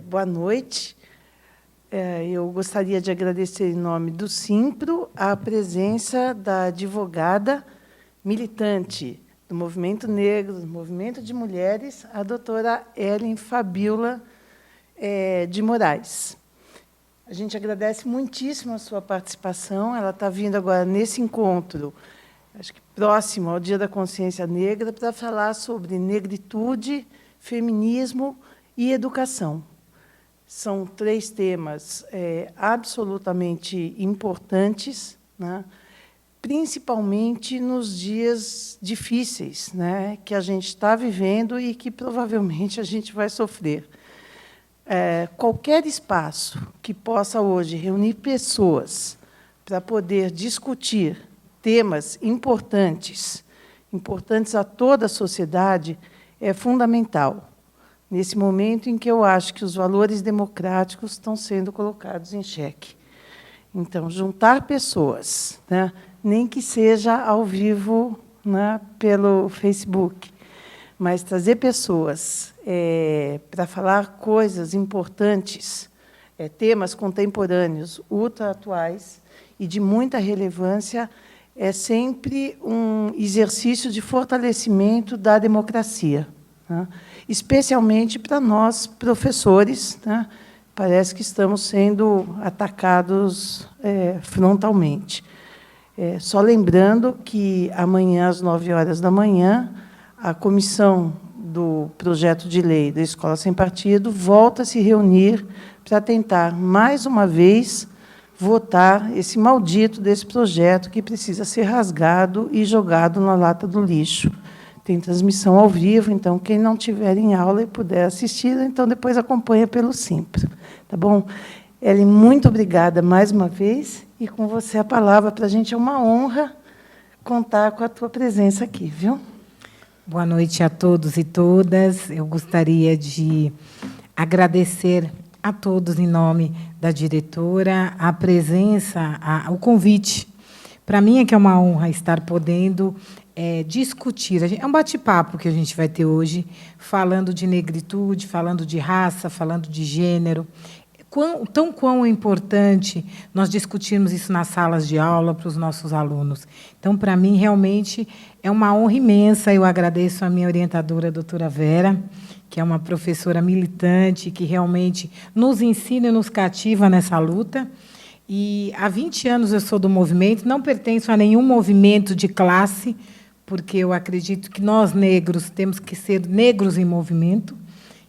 Boa noite. Eu gostaria de agradecer, em nome do Simpro, a presença da advogada militante do Movimento Negro, do Movimento de Mulheres, a doutora Ellen Fabiola de Moraes. A gente agradece muitíssimo a sua participação. Ela está vindo agora nesse encontro, acho que próximo ao Dia da Consciência Negra, para falar sobre negritude, feminismo e educação. São 3 temas absolutamente importantes, né? Principalmente nos dias difíceis, né, que a gente está vivendo e que provavelmente a gente vai sofrer. Qualquer espaço que possa hoje reunir pessoas para poder discutir temas importantes a toda a sociedade, é fundamental, nesse momento em que eu acho que os valores democráticos estão sendo colocados em xeque. Então, juntar pessoas, né, nem que seja ao vivo, né, pelo Facebook, mas trazer pessoas para falar coisas importantes, temas contemporâneos, ultra atuais e de muita relevância, é sempre um exercício de fortalecimento da democracia, né? Especialmente para nós, professores, né? Parece que estamos sendo atacados frontalmente. Só lembrando que amanhã, às 9h, a comissão do projeto de lei da Escola Sem Partido volta a se reunir para tentar, mais uma vez, votar esse maldito desse projeto que precisa ser rasgado e jogado na lata do lixo. Tem transmissão ao vivo, então, quem não estiver em aula e puder assistir, então, depois acompanha pelo Simpro. Tá bom? Ellen, muito obrigada mais uma vez, e com você a palavra. Para a gente é uma honra contar com a tua presença aqui, viu? Boa noite a todos e todas. Eu gostaria de agradecer a todos, em nome da diretora, a presença, o convite. Para mim é que é uma honra estar podendo discutir. É um bate-papo que a gente vai ter hoje, falando de negritude, falando de raça, falando de gênero. Quão é importante nós discutirmos isso nas salas de aula para os nossos alunos. Então, para mim, realmente, é uma honra imensa. Eu agradeço a minha orientadora, a doutora Vera, que é uma professora militante, que realmente nos ensina e nos cativa nessa luta. E há 20 anos eu sou do movimento, não pertenço a nenhum movimento de classe, porque eu acredito que nós, negros, temos que ser negros em movimento.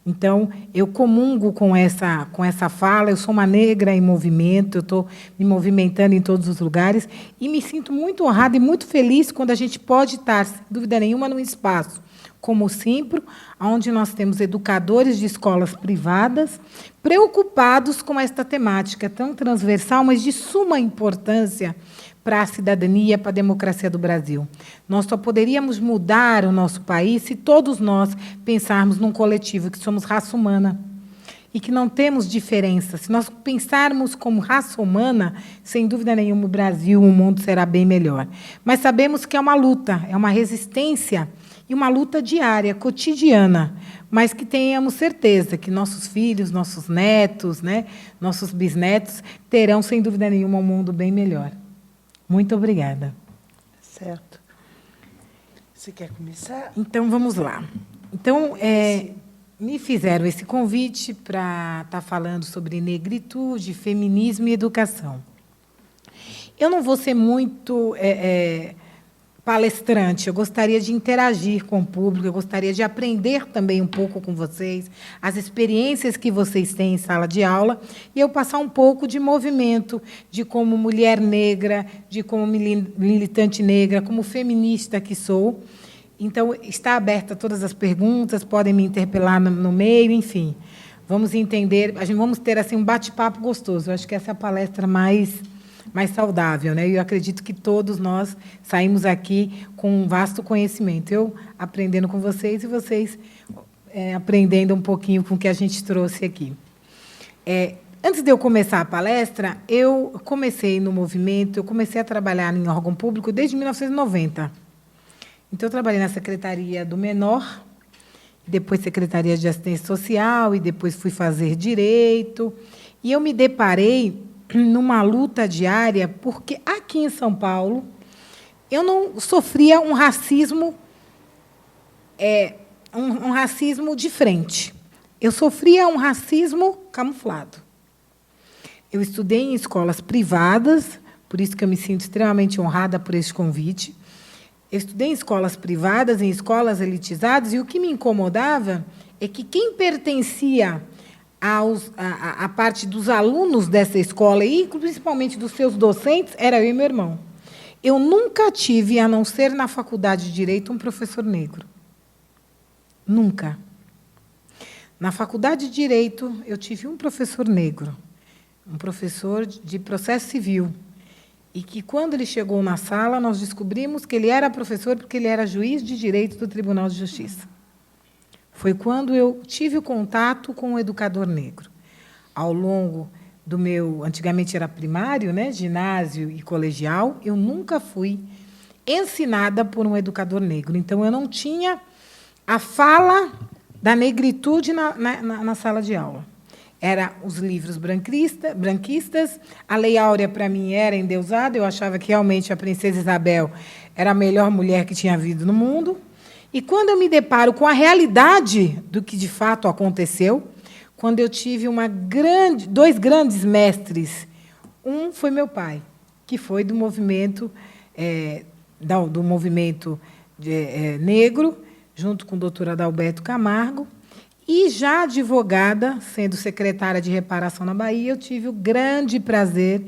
Então, eu comungo com essa fala, eu sou uma negra em movimento, eu estou me movimentando em todos os lugares, e me sinto muito honrada e muito feliz quando a gente pode estar, sem dúvida nenhuma, num espaço como o Simpro, onde nós temos educadores de escolas privadas preocupados com esta temática tão transversal, mas de suma importância para a cidadania, para a democracia do Brasil. Nós só poderíamos mudar o nosso país se todos nós pensarmos num coletivo, que somos raça humana e que não temos diferença. Se nós pensarmos como raça humana, sem dúvida nenhuma, o Brasil, o mundo será bem melhor. Mas sabemos que é uma luta, é uma resistência e uma luta diária, cotidiana, mas que tenhamos certeza que nossos filhos, nossos netos, né, nossos bisnetos, terão, sem dúvida nenhuma, um mundo bem melhor. Muito obrigada. Certo. Você quer começar? Então, vamos lá. Então, me fizeram esse convite para estar falando sobre negritude, feminismo e educação. Eu não vou ser muito palestrante, eu gostaria de interagir com o público, eu gostaria de aprender também um pouco com vocês, as experiências que vocês têm em sala de aula, e eu passar um pouco de movimento, de como mulher negra, de como militante negra, como feminista que sou. Então, está aberta todas as perguntas, podem me interpelar no meio, enfim. Vamos entender, vamos ter assim, um bate-papo gostoso. Eu acho que essa é a palestra mais saudável, né? Eu acredito que todos nós saímos aqui com um vasto conhecimento. Eu aprendendo com vocês e vocês aprendendo um pouquinho com o que a gente trouxe aqui. Antes de eu começar a palestra, eu comecei no movimento, eu comecei a trabalhar em órgão público desde 1990. Então, eu trabalhei na Secretaria do Menor, depois Secretaria de Assistência Social, e depois fui fazer Direito. E eu me deparei numa luta diária, porque aqui em São Paulo eu não sofria um racismo, um racismo de frente. Eu sofria um racismo camuflado. Eu estudei em escolas privadas, por isso que eu me sinto extremamente honrada por esse convite. Eu estudei em escolas privadas, em escolas elitizadas, e o que me incomodava é que quem pertencia à parte dos alunos dessa escola, e principalmente dos seus docentes, era eu e meu irmão. Eu nunca tive, a não ser na faculdade de Direito, um professor negro. Nunca. Na faculdade de Direito, eu tive um professor negro, um professor de processo civil, e que, quando ele chegou na sala, nós descobrimos que ele era professor porque ele era juiz de direito do Tribunal de Justiça. Foi quando eu tive o contato com o educador negro. Ao longo do meu, antigamente era primário, né, ginásio e colegial, eu nunca fui ensinada por um educador negro. Então, eu não tinha a fala da negritude na sala de aula. Eram os livros branquistas, a Lei Áurea, para mim, era endeusada, eu achava que, realmente, a princesa Isabel era a melhor mulher que tinha havido no mundo. E, quando eu me deparo com a realidade do que, de fato, aconteceu, quando eu tive dois grandes mestres, um foi meu pai, que foi do movimento, negro, junto com o doutor Adalberto Camargo. E, já advogada, sendo secretária de reparação na Bahia, eu tive o grande prazer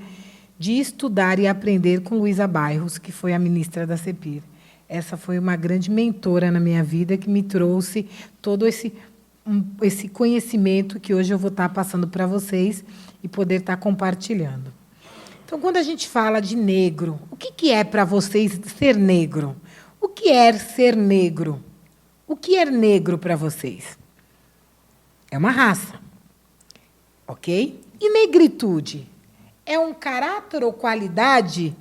de estudar e aprender com Luísa Bairros, que foi a ministra da CEPIR. Essa foi uma grande mentora na minha vida, que me trouxe todo esse conhecimento que hoje eu vou estar passando para vocês e poder estar compartilhando. Então, quando a gente fala de negro, o que é para vocês ser negro? O que é ser negro? O que é negro para vocês? É uma raça, ok? E negritude? É um caráter ou qualidade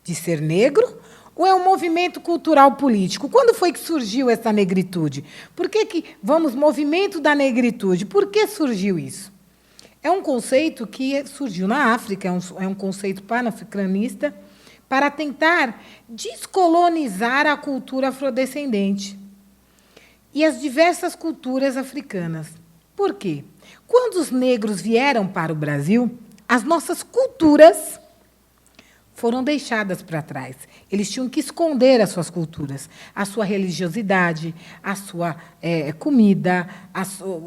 de ser negro? Ou é um movimento cultural político? Quando foi que surgiu essa negritude? Por que movimento da negritude? Por que surgiu isso? É um conceito que surgiu na África, é um conceito panafricanista, para tentar descolonizar a cultura afrodescendente e as diversas culturas africanas. Por quê? Quando os negros vieram para o Brasil, as nossas culturas foram deixadas para trás. Eles tinham que esconder as suas culturas, a sua religiosidade, a sua comida,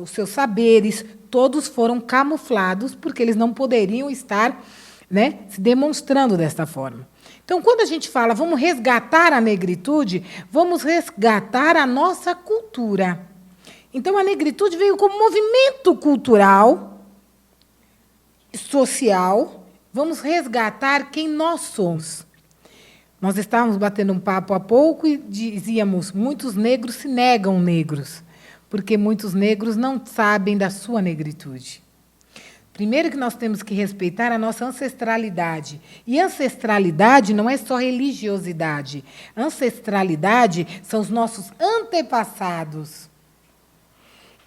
os seus saberes, todos foram camuflados, porque eles não poderiam estar, né, se demonstrando desta forma. Então, quando a gente fala, vamos resgatar a negritude, vamos resgatar a nossa cultura. Então, a negritude veio como movimento cultural, social. Vamos resgatar quem nós somos. Nós estávamos batendo um papo há pouco e dizíamos, muitos negros se negam negros, porque muitos negros não sabem da sua negritude. Primeiro que nós temos que respeitar a nossa ancestralidade. E ancestralidade não é só religiosidade. Ancestralidade são os nossos antepassados.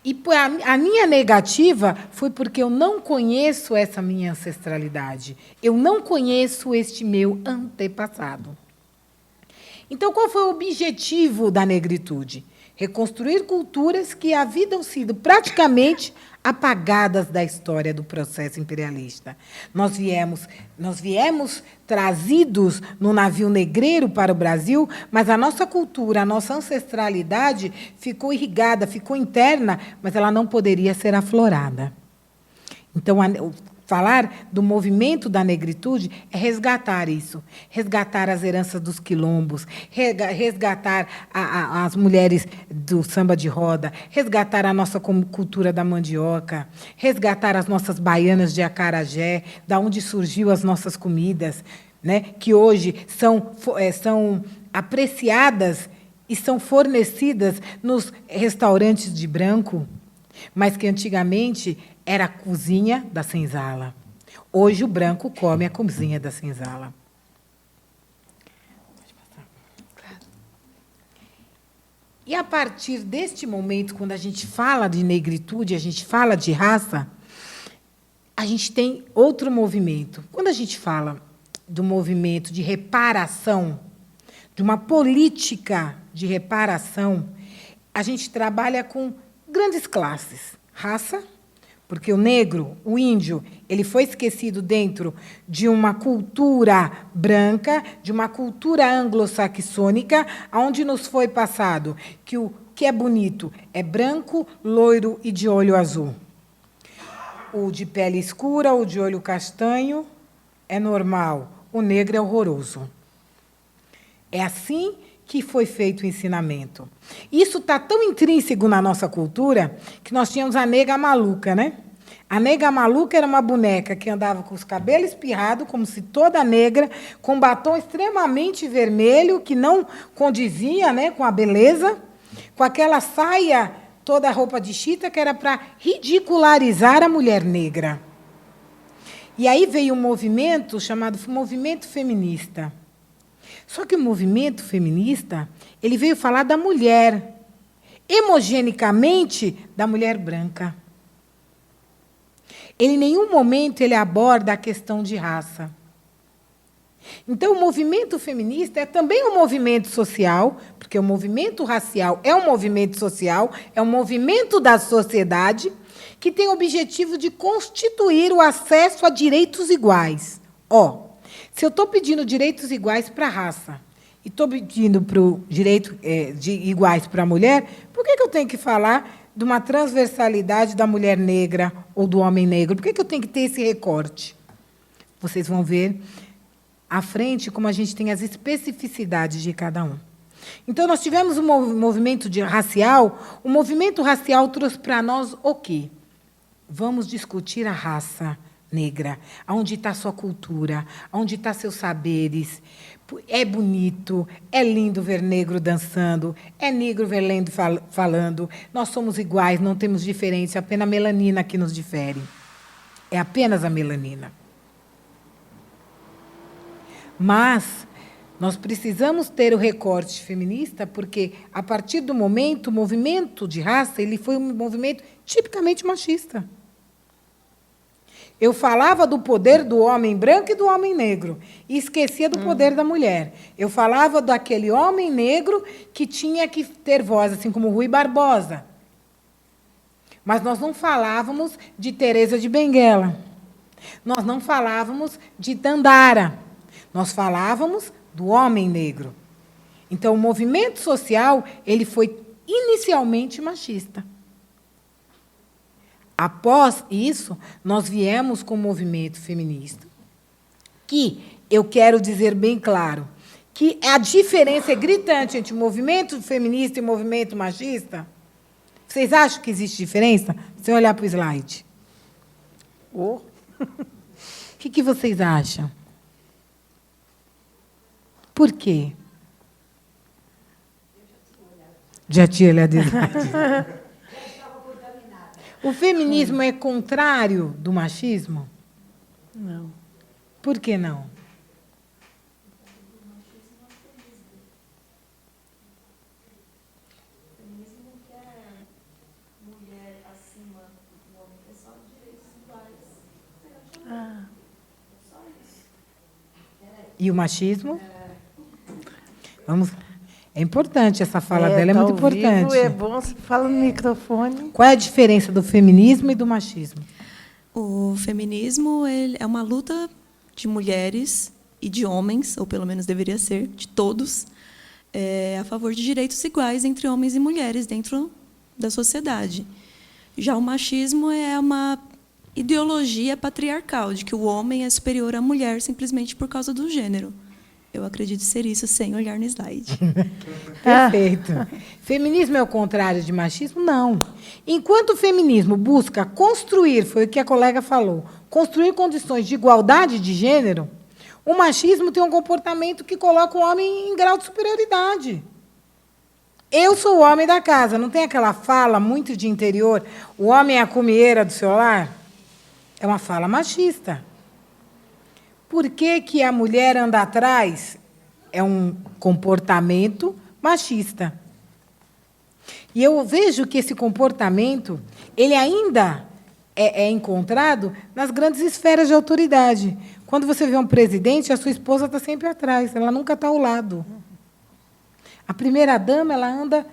E a minha negativa foi porque eu não conheço essa minha ancestralidade. Eu não conheço este meu antepassado. Então, qual foi o objetivo da negritude? Reconstruir culturas que haviam sido praticamente apagadas da história do processo imperialista. Nós viemos trazidos no navio negreiro para o Brasil, mas a nossa cultura, a nossa ancestralidade ficou irrigada, ficou interna, mas ela não poderia ser aflorada. Então, falar do movimento da negritude é resgatar isso, resgatar as heranças dos quilombos, resgatar as mulheres do samba de roda, resgatar a nossa cultura da mandioca, resgatar as nossas baianas de acarajé, da onde surgiu as nossas comidas, né, que hoje são apreciadas e são fornecidas nos restaurantes de branco, mas que antigamente era a cozinha da senzala. Hoje o branco come a cozinha da senzala. E, a partir deste momento, quando a gente fala de negritude, a gente fala de raça, a gente tem outro movimento. Quando a gente fala do movimento de reparação, de uma política de reparação, a gente trabalha com grandes classes. Raça, porque o negro, o índio, ele foi esquecido dentro de uma cultura branca, de uma cultura anglo-saxônica, onde nos foi passado que o que é bonito é branco, loiro e de olho azul. O de pele escura, o de olho castanho, é normal. O negro é horroroso. É assim que foi feito o ensinamento. Isso está tão intrínseco na nossa cultura que nós tínhamos a nega maluca, né? A nega maluca era uma boneca que andava com os cabelos espirrados, como se toda negra, com batom extremamente vermelho, que não condizia, né, com a beleza, com aquela saia, toda a roupa de chita, que era para ridicularizar a mulher negra. E aí veio um movimento chamado movimento feminista. Só que o movimento feminista, ele veio falar da mulher, hemogenicamente da mulher branca. Ele, em nenhum momento ele aborda a questão de raça. Então, o movimento feminista é também um movimento social, porque o movimento racial é um movimento social, é um movimento da sociedade que tem o objetivo de constituir o acesso a direitos iguais. Se eu estou pedindo direitos iguais para a raça e estou pedindo direitos iguais para a mulher, por que eu tenho que falar de uma transversalidade da mulher negra ou do homem negro? Por que eu tenho que ter esse recorte? Vocês vão ver à frente como a gente tem as especificidades de cada um. Então, nós tivemos um movimento racial. O movimento racial trouxe para nós o quê? Vamos discutir a raça negra, onde está sua cultura, onde estão seus saberes. É bonito, é lindo ver negro dançando, é negro ver lindo falando. Nós somos iguais, não temos diferença, apenas a melanina que nos difere. É apenas a melanina. Mas nós precisamos ter o recorte feminista, porque, a partir do momento, o movimento de raça ele foi um movimento tipicamente machista. Eu falava do poder do homem branco e do homem negro, e esquecia do poder da mulher. Eu falava daquele homem negro que tinha que ter voz, assim como Rui Barbosa. Mas nós não falávamos de Teresa de Benguela. Nós não falávamos de Dandara. Nós falávamos do homem negro. Então, o movimento social ele foi inicialmente machista. Após isso, nós viemos com o movimento feminista, que eu quero dizer bem claro, que a diferença é gritante entre o movimento feminista e o movimento machista. Vocês acham que existe diferença? Se eu olhar para o slide. O que vocês acham? Por quê? Já tinha olhado o slide. O feminismo é contrário do machismo? Não. Por que não? O feminismo não quer mulher acima do homem, é só direitos iguais. Só isso. E o machismo? Vamos. É importante, essa fala dela é tá muito ao vivo, importante. é bom, você fala no microfone. Qual é a diferença do feminismo e do machismo? O feminismo é uma luta de mulheres e de homens, ou pelo menos deveria ser, de todos, a favor de direitos iguais entre homens e mulheres dentro da sociedade. Já o machismo é uma ideologia patriarcal, de que o homem é superior à mulher simplesmente por causa do gênero. Eu acredito ser isso sem olhar no slide. Perfeito. Feminismo é o contrário de machismo? Não. Enquanto o feminismo busca construir, foi o que a colega falou, construir condições de igualdade de gênero, o machismo tem um comportamento que coloca o homem em grau de superioridade. Eu sou o homem da casa. Não tem aquela fala muito de interior, o homem é a comieira do seu lar? É uma fala machista. Por que a mulher anda atrás? É um comportamento machista. E eu vejo que esse comportamento ele ainda é encontrado nas grandes esferas de autoridade. Quando você vê um presidente, a sua esposa está sempre atrás, ela nunca está ao lado. A primeira-dama ela anda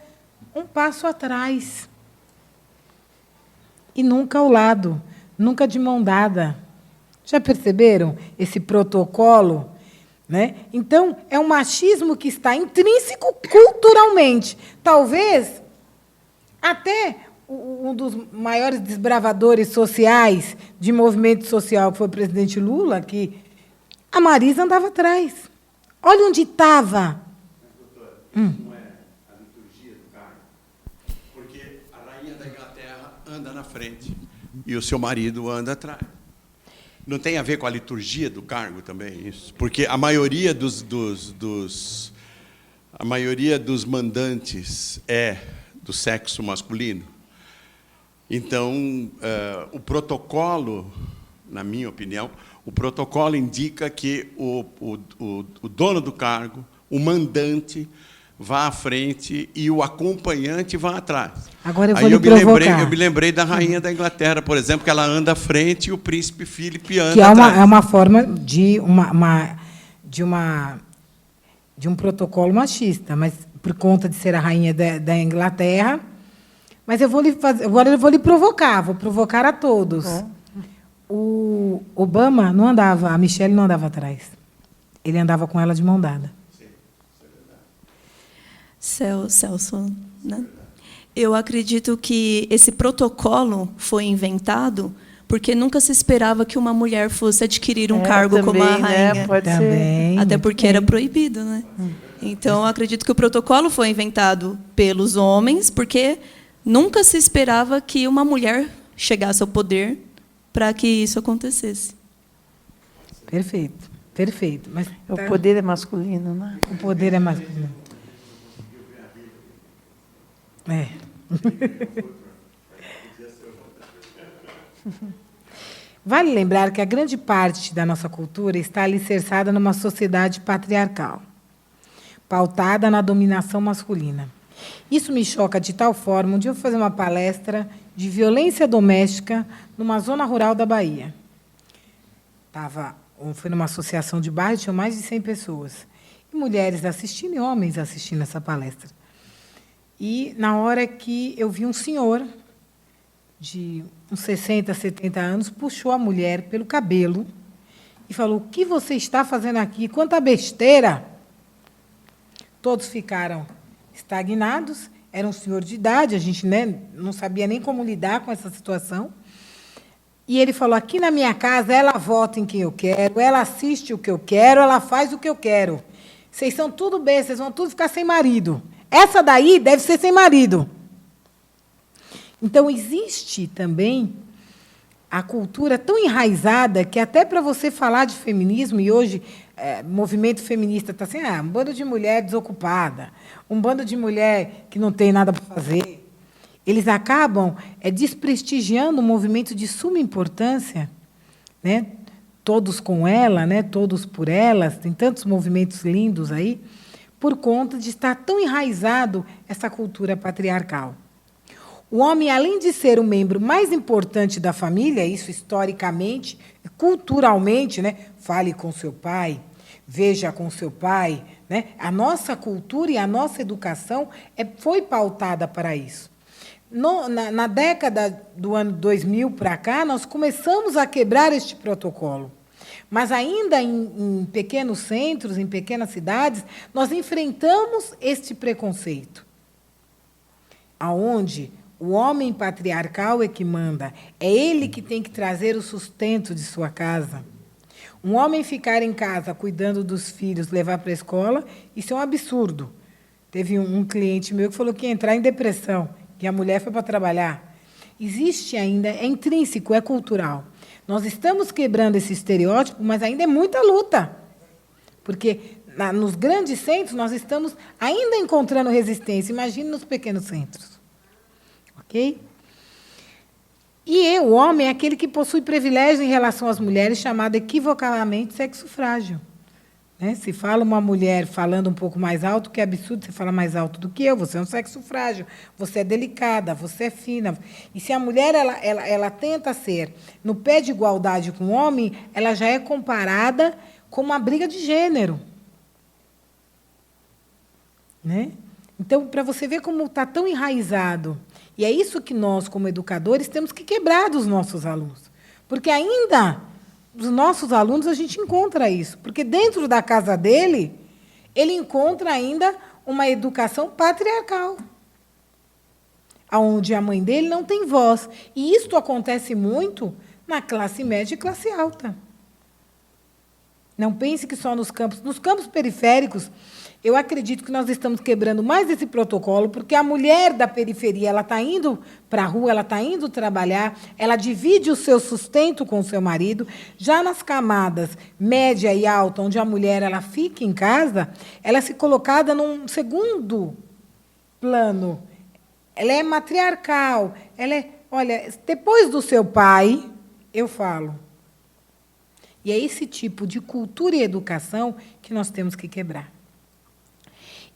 um passo atrás. E nunca ao lado, nunca de mão dada. Já perceberam esse protocolo? Né? Então, é um machismo que está intrínseco culturalmente. Talvez, até um dos maiores desbravadores sociais de movimento social, que foi o presidente Lula, que a Marisa andava atrás. Olha onde estava. Doutora, isso não é a liturgia do cargo? Porque a rainha da Inglaterra anda na frente e o seu marido anda atrás. Não tem a ver com a liturgia do cargo também isso? Porque a maioria dos mandantes é do sexo masculino. Então, o protocolo, na minha opinião, o protocolo indica que o dono do cargo, o mandante, vá à frente e o acompanhante vá atrás. Agora eu vou lhe provocar. Eu me lembrei da rainha da Inglaterra, por exemplo, que ela anda à frente e o príncipe Philip anda que atrás. É uma forma de um protocolo machista, mas por conta de ser a rainha da Inglaterra. Mas agora eu vou lhe provocar, vou provocar a todos. O Obama não andava, a Michelle não andava atrás. Ele andava com ela de mão dada. Celso, né? Eu acredito que esse protocolo foi inventado porque nunca se esperava que uma mulher fosse adquirir um cargo também, como a rainha. né? Pode Também, ser. Até porque era proibido, né? Então, eu acredito que o protocolo foi inventado pelos homens, porque nunca se esperava que uma mulher chegasse ao poder para que isso acontecesse. Perfeito, perfeito. Mas O poder é masculino, né? o poder é masculino. É. Vale lembrar que a grande parte da nossa cultura está alicerçada numa sociedade patriarcal, pautada na dominação masculina. Isso me choca de tal forma. Um dia eu vou fazer uma palestra de violência doméstica numa zona rural da Bahia. Foi numa associação de bairro, tinham mais de 100 pessoas. E mulheres assistindo e homens assistindo essa palestra. E, na hora que eu vi um senhor, de uns 60, 70 anos, puxou a mulher pelo cabelo e falou: "O que você está fazendo aqui? Quanta besteira!" Todos ficaram estagnados. Era um senhor de idade, a gente, né, não sabia nem como lidar com essa situação. E ele falou: "Aqui na minha casa, ela vota em quem eu quero, ela assiste o que eu quero, ela faz o que eu quero. Vocês são tudo bem, vocês vão tudo ficar sem marido. Essa daí deve ser sem marido." Então, existe também a cultura tão enraizada que, até para você falar de feminismo, e hoje movimento feminista está assim, um bando de mulher desocupada, um bando de mulher que não tem nada para fazer. Eles acabam desprestigiando um movimento de suma importância, né? Todos com ela, né? Todos por elas, tem tantos movimentos lindos aí, por conta de estar tão enraizado essa cultura patriarcal. O homem, além de ser o membro mais importante da família, isso historicamente, culturalmente, né? Fale com seu pai, veja com seu pai, né? A nossa cultura e a nossa educação foi pautada para isso. Na década do ano 2000 para cá, nós começamos a quebrar este protocolo. Mas ainda em pequenos centros, em pequenas cidades, nós enfrentamos este preconceito, aonde o homem patriarcal é que manda, é ele que tem que trazer o sustento de sua casa. Um homem ficar em casa cuidando dos filhos, levar para a escola, isso é um absurdo. Teve um cliente meu que falou que ia entrar em depressão, que a mulher foi para trabalhar. Existe ainda, é intrínseco, é cultural. Nós estamos quebrando esse estereótipo, mas ainda é muita luta. Porque nos grandes centros nós estamos ainda encontrando resistência. Imagine nos pequenos centros. Ok? E o homem é aquele que possui privilégio em relação às mulheres, chamado equivocadamente sexo frágil. Né? Se fala uma mulher falando um pouco mais alto, que é absurdo você falar mais alto do que eu, você é um sexo frágil, você é delicada, você é fina. E se a mulher ela tenta ser no pé de igualdade com o homem, ela já é comparada com uma briga de gênero. Né? Então, para você ver como está tão enraizado, e é isso que nós, como educadores, temos que quebrar dos nossos alunos. Porque ainda, dos nossos alunos, a gente encontra isso. Porque dentro da casa dele, ele encontra ainda uma educação patriarcal, onde a mãe dele não tem voz. E isto acontece muito na classe média e classe alta. Não pense que só nos campos periféricos. Eu acredito que nós estamos quebrando mais esse protocolo, porque a mulher da periferia ela está indo para a rua, ela está indo trabalhar, ela divide o seu sustento com o seu marido. Já nas camadas média e alta, onde a mulher ela fica em casa, ela é colocada num segundo plano. Ela é matriarcal. Ela é, olha, depois do seu pai, eu falo. E é esse tipo de cultura e educação que nós temos que quebrar.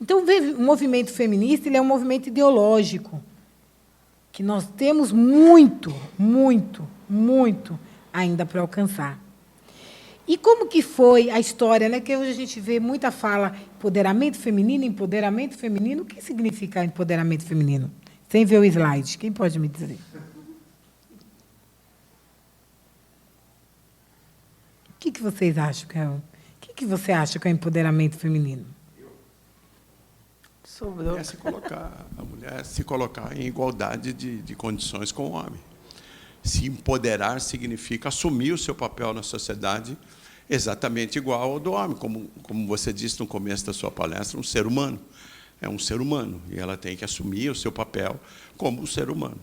Então, o movimento feminista ele é um movimento ideológico, que nós temos muito, muito, muito ainda para alcançar. E como que foi a história, né? Que hoje a gente vê muita fala empoderamento feminino. O que significa empoderamento feminino? Sem ver o slide, quem pode me dizer? O que vocês acham que é? O que você acha que é empoderamento feminino? Sobrou. A mulher se colocar em igualdade de condições com o homem. Se empoderar significa assumir o seu papel na sociedade exatamente igual ao do homem, como você disse no começo da sua palestra, um ser humano. É um ser humano, e ela tem que assumir o seu papel como um ser humano.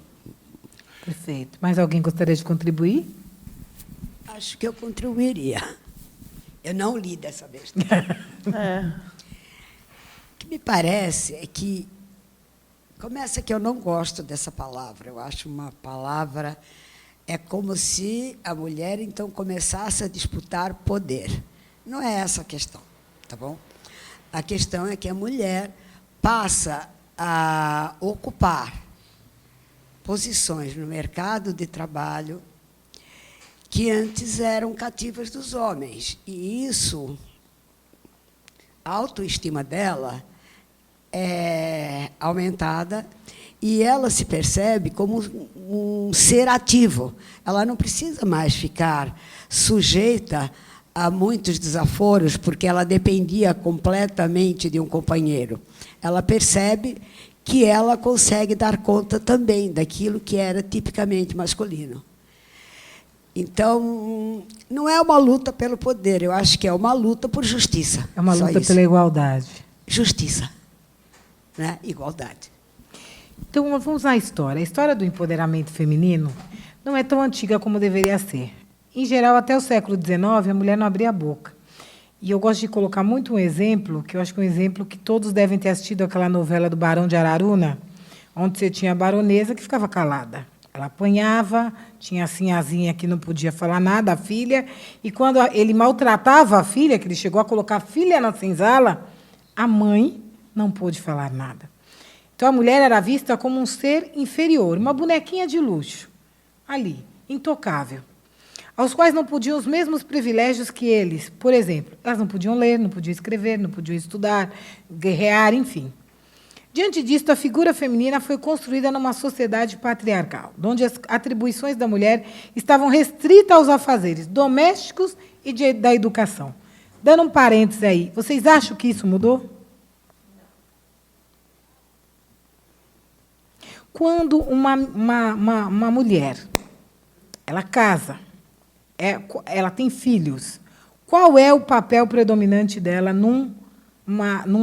Perfeito. Mais alguém gostaria de contribuir? Acho que eu contribuiria. Eu não li dessa vez. O que me parece é que começa que eu não gosto dessa palavra. Eu acho uma palavra é como se a mulher então começasse a disputar poder. Não é essa a questão, tá bom? A questão é que a mulher passa a ocupar posições no mercado de trabalho que antes eram cativas dos homens. E isso, a autoestima dela é aumentada e ela se percebe como um ser ativo. Ela não precisa mais ficar sujeita a muitos desaforos, porque ela dependia completamente de um companheiro. Ela percebe que ela consegue dar conta também daquilo que era tipicamente masculino. Então, não é uma luta pelo poder, eu acho que é uma luta por justiça. É uma luta pela igualdade. Justiça, né? Igualdade. Então, vamos à história. A história do empoderamento feminino não é tão antiga como deveria ser. Em geral, até o século XIX, a mulher não abria a boca. E eu gosto de colocar muito um exemplo, que eu acho que é um exemplo que todos devem ter assistido, aquela novela do Barão de Araruna, onde você tinha a baronesa que ficava calada. Ela apanhava, tinha a sinhazinha que não podia falar nada, a filha, e quando ele maltratava a filha, que ele chegou a colocar a filha na senzala, a mãe não pôde falar nada. Então, a mulher era vista como um ser inferior, uma bonequinha de luxo, ali, intocável, aos quais não podiam os mesmos privilégios que eles. Por exemplo, elas não podiam ler, não podiam escrever, não podiam estudar, guerrear, enfim. Diante disso, a figura feminina foi construída numa sociedade patriarcal, onde as atribuições da mulher estavam restritas aos afazeres domésticos e da educação. Dando um parênteses aí, vocês acham que isso mudou? Quando uma mulher ela casa, ela tem filhos, qual é o papel predominante dela num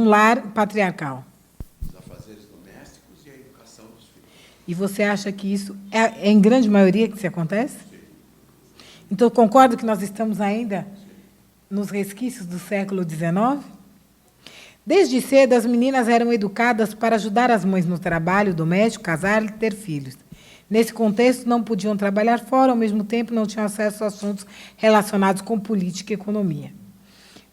lar patriarcal? Os afazeres domésticos e a educação dos filhos. E você acha que isso é em grande maioria que isso acontece? Sim. Então, concordo que nós estamos ainda nos resquícios do século XIX? Desde cedo, as meninas eram educadas para ajudar as mães no trabalho doméstico, casar e ter filhos. Nesse contexto, não podiam trabalhar fora, ao mesmo tempo não tinham acesso a assuntos relacionados com política e economia.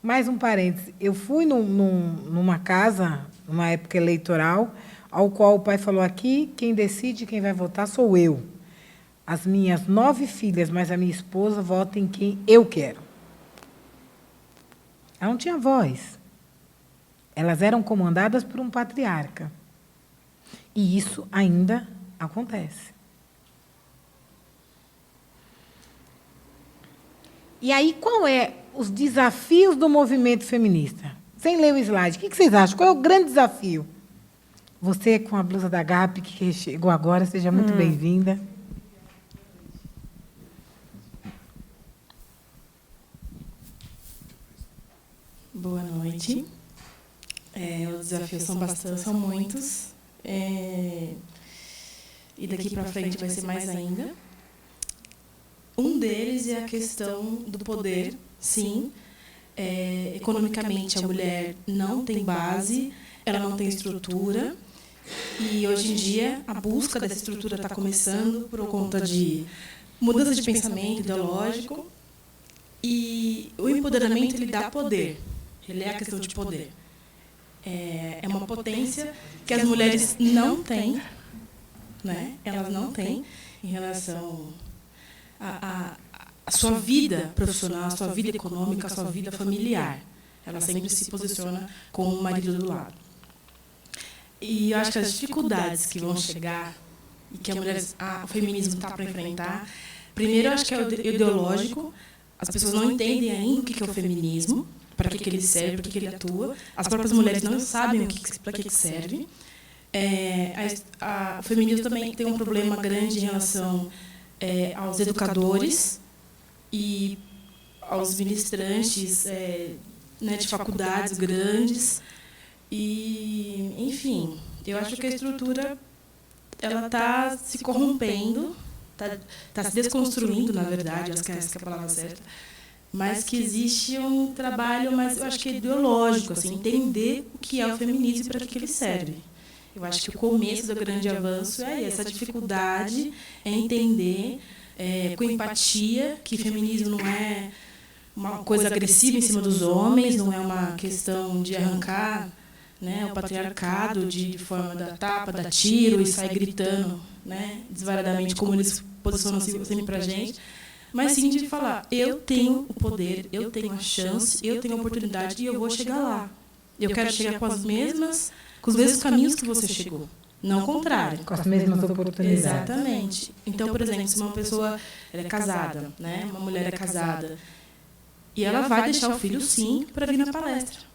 Mais um parêntese. Eu fui numa casa, numa época eleitoral, ao qual o pai falou aqui, quem decide, quem vai votar sou eu. As minhas 9 filhas, mais a minha esposa, votam em quem eu quero. Ela não tinha voz. Elas eram comandadas por um patriarca. E isso ainda acontece. E aí, qual é os desafios do movimento feminista? Sem ler o slide, o que vocês acham? Qual é o grande desafio? Você, com a blusa da GAP, que chegou agora, seja muito bem-vinda. Boa noite. Os desafios são muitos. E daqui para frente vai ser mais ainda. Um deles é a questão do poder, sim. Economicamente, a mulher não tem base, ela não tem estrutura. E, hoje em dia, a busca dessa estrutura está começando por conta de mudança de pensamento ideológico. E o empoderamento, ele dá poder. Ele é a questão de poder. É uma potência que as mulheres não têm, né? Elas não têm em relação à sua vida profissional, à sua vida econômica, à sua vida familiar. Ela sempre se posiciona com o marido do lado. E eu acho que as dificuldades que vão chegar e que o feminismo está para enfrentar, primeiro, eu acho que é o ideológico. As pessoas não entendem ainda o que é o feminismo, para que ele serve, para que ele atua. As próprias mulheres não sabem para que serve. O feminismo também tem um problema grande em relação aos educadores e aos ministrantes de faculdades grandes. E, enfim, eu acho que a estrutura ela está se corrompendo, está se desconstruindo, na verdade, acho que essa é a palavra certa, mas que existe um trabalho, mas eu acho que é ideológico, assim, entender o que é o feminismo e para que ele serve. Eu acho que o começo do grande avanço é essa dificuldade, entender com empatia que feminismo não é uma coisa agressiva em cima dos homens, não é uma questão de arrancar, né, o patriarcado de forma da tapa, da tiro e sair gritando, né, desvaradamente, como eles posicionam sempre para a gente, mas sim de falar, eu tenho o poder, eu tenho a chance, eu tenho a oportunidade e eu vou chegar lá. Eu quero chegar com os mesmos caminhos que você chegou, não o contrário. Com as mesmas oportunidades. Exatamente. Então, por exemplo, se uma pessoa é casada, né, uma mulher é casada, e ela vai deixar o filho, sim, para vir na palestra.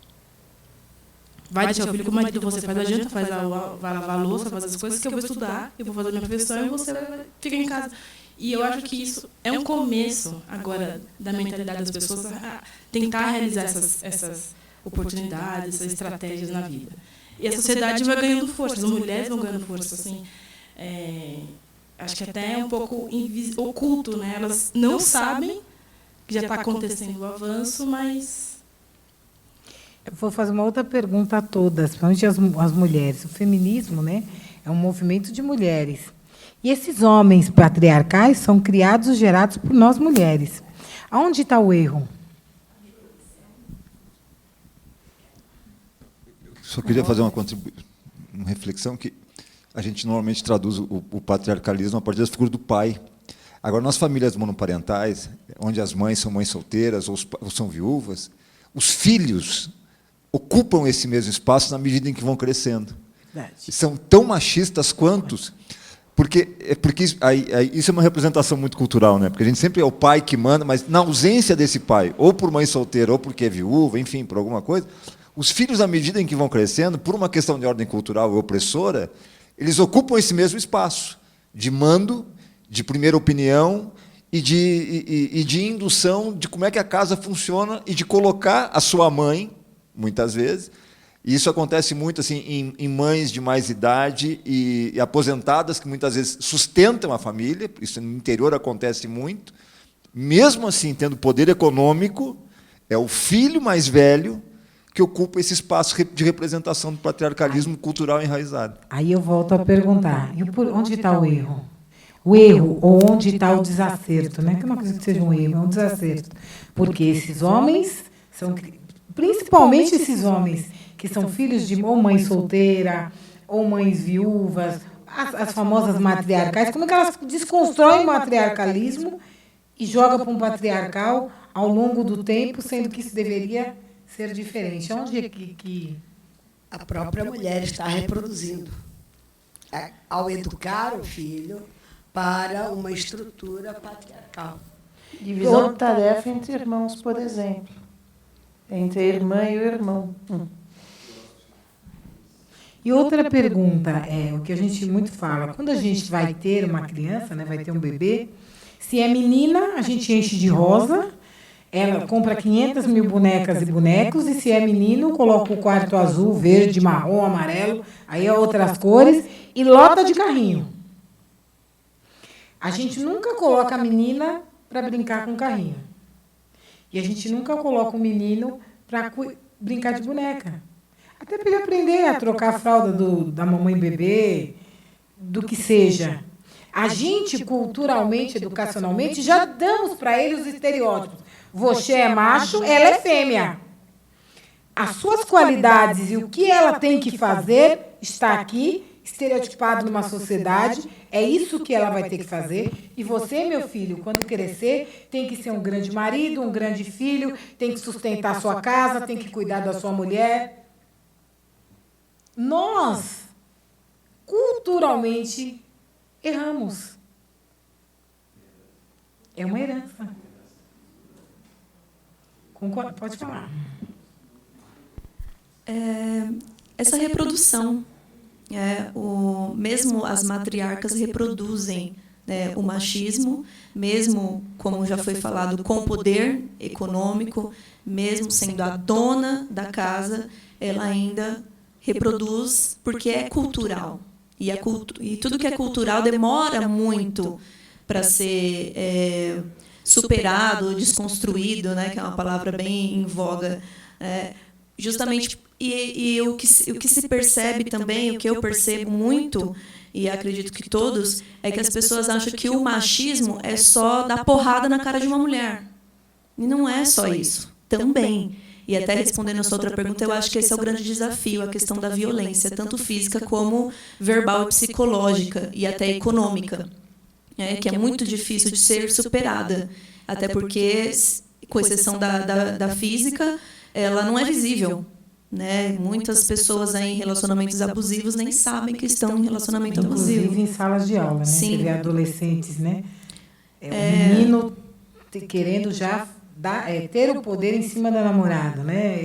Vai deixar o filho com o marido, você faz a janta, vai lavar a louça, faz as coisas que eu vou estudar, eu vou fazer a minha profissão e você fica em casa. E eu acho que isso é um começo, agora, da mentalidade das pessoas a tentar realizar essas oportunidades, essas estratégias na vida. E a sociedade vai ganhando força, as mulheres vão ganhando força. Assim, acho que até é um pouco oculto, né? Elas não sabem que já está acontecendo o avanço, mas... Eu vou fazer uma outra pergunta a todas, principalmente as mulheres. O feminismo, né, é um movimento de mulheres. E esses homens patriarcais são criados e gerados por nós, mulheres. Aonde está o erro? Só queria fazer uma reflexão que a gente normalmente traduz o patriarcalismo a partir da figura do pai. Agora, nas famílias monoparentais, onde as mães são mães solteiras ou são viúvas, os filhos ocupam esse mesmo espaço na medida em que vão crescendo. Verdade. São tão machistas quantos, porque isso é uma representação muito cultural, né? Porque a gente sempre é o pai que manda, mas na ausência desse pai, ou por mãe solteira, ou porque é viúva, enfim, por alguma coisa, os filhos, à medida em que vão crescendo, por uma questão de ordem cultural e opressora, eles ocupam esse mesmo espaço de mando, de primeira opinião e de indução de como é que a casa funciona e de colocar a sua mãe, muitas vezes, e isso acontece muito assim, em mães de mais idade e aposentadas, que muitas vezes sustentam a família, isso no interior acontece muito, mesmo assim, tendo poder econômico, é o filho mais velho que ocupa esse espaço de representação do patriarcalismo cultural enraizado. Aí eu volto a perguntar, e onde está o erro? O erro, ou onde está o desacerto, né? Que eu não acredito que seja um erro, é um desacerto. Porque esses homens principalmente esses homens que são filhos de ou mãe solteira, ou mães viúvas, as famosas matriarcais, como é que elas desconstroem o matriarcalismo e jogam para um patriarcal ao longo do tempo, sendo que isso deveria ser diferente? Onde é que... A própria mulher está reproduzindo, ao educar o filho para uma estrutura patriarcal. Divisão de tarefa entre irmãos, por exemplo. Entre a irmã e o irmão. E outra pergunta, o que a gente muito fala, quando a gente vai ter uma criança, né, vai ter um bebê, se é menina, a gente enche de rosa, ela compra 500 mil bonecas e bonecos, e se é menino, coloca o quarto azul, verde, marrom, amarelo, aí é outras cores, e lota de carrinho. A gente nunca coloca a menina para brincar com carrinho. E a gente nunca coloca o menino para brincar de boneca. Até para ele aprender a trocar a fralda da mamãe e bebê, do que seja. A gente, culturalmente, educacionalmente, já damos para ele os estereótipos. Você é macho, ela é fêmea. As suas qualidades e o que ela tem que fazer está aqui, estereotipado numa sociedade, é isso que ela vai ter que fazer. E você, meu filho, quando crescer, tem que ser um grande marido, um grande filho, tem que sustentar a sua casa, tem que cuidar da sua mulher. Nós, culturalmente, erramos. É uma herança. Concorda? Pode falar. Essa reprodução, mesmo as matriarcas reproduzem, né, o machismo, mesmo, como já foi falado, com poder econômico, mesmo sendo a dona da casa, ela ainda reproduz porque é cultural. E tudo que é cultural demora muito para ser superado, desconstruído, né, que é uma palavra bem em voga. Justamente, e o que se percebe também, o que eu percebo muito, e acredito que todos, é que as pessoas acham que o machismo é só dar porrada na cara de uma mulher. E não é só isso. Também. E até respondendo a sua outra pergunta, eu acho que esse é o grande desafio, a questão da violência, tanto física como verbal e psicológica, e até econômica, que é muito difícil de ser superada. Até porque, com exceção da física, ela não é visível. Né? Muitas pessoas aí em relacionamentos abusivos nem sabem que estão em relacionamento abusivo. Inclusive em salas de aula, né? Sim. Você vê adolescentes, né? O menino querendo já ter o poder em cima da namorada, né?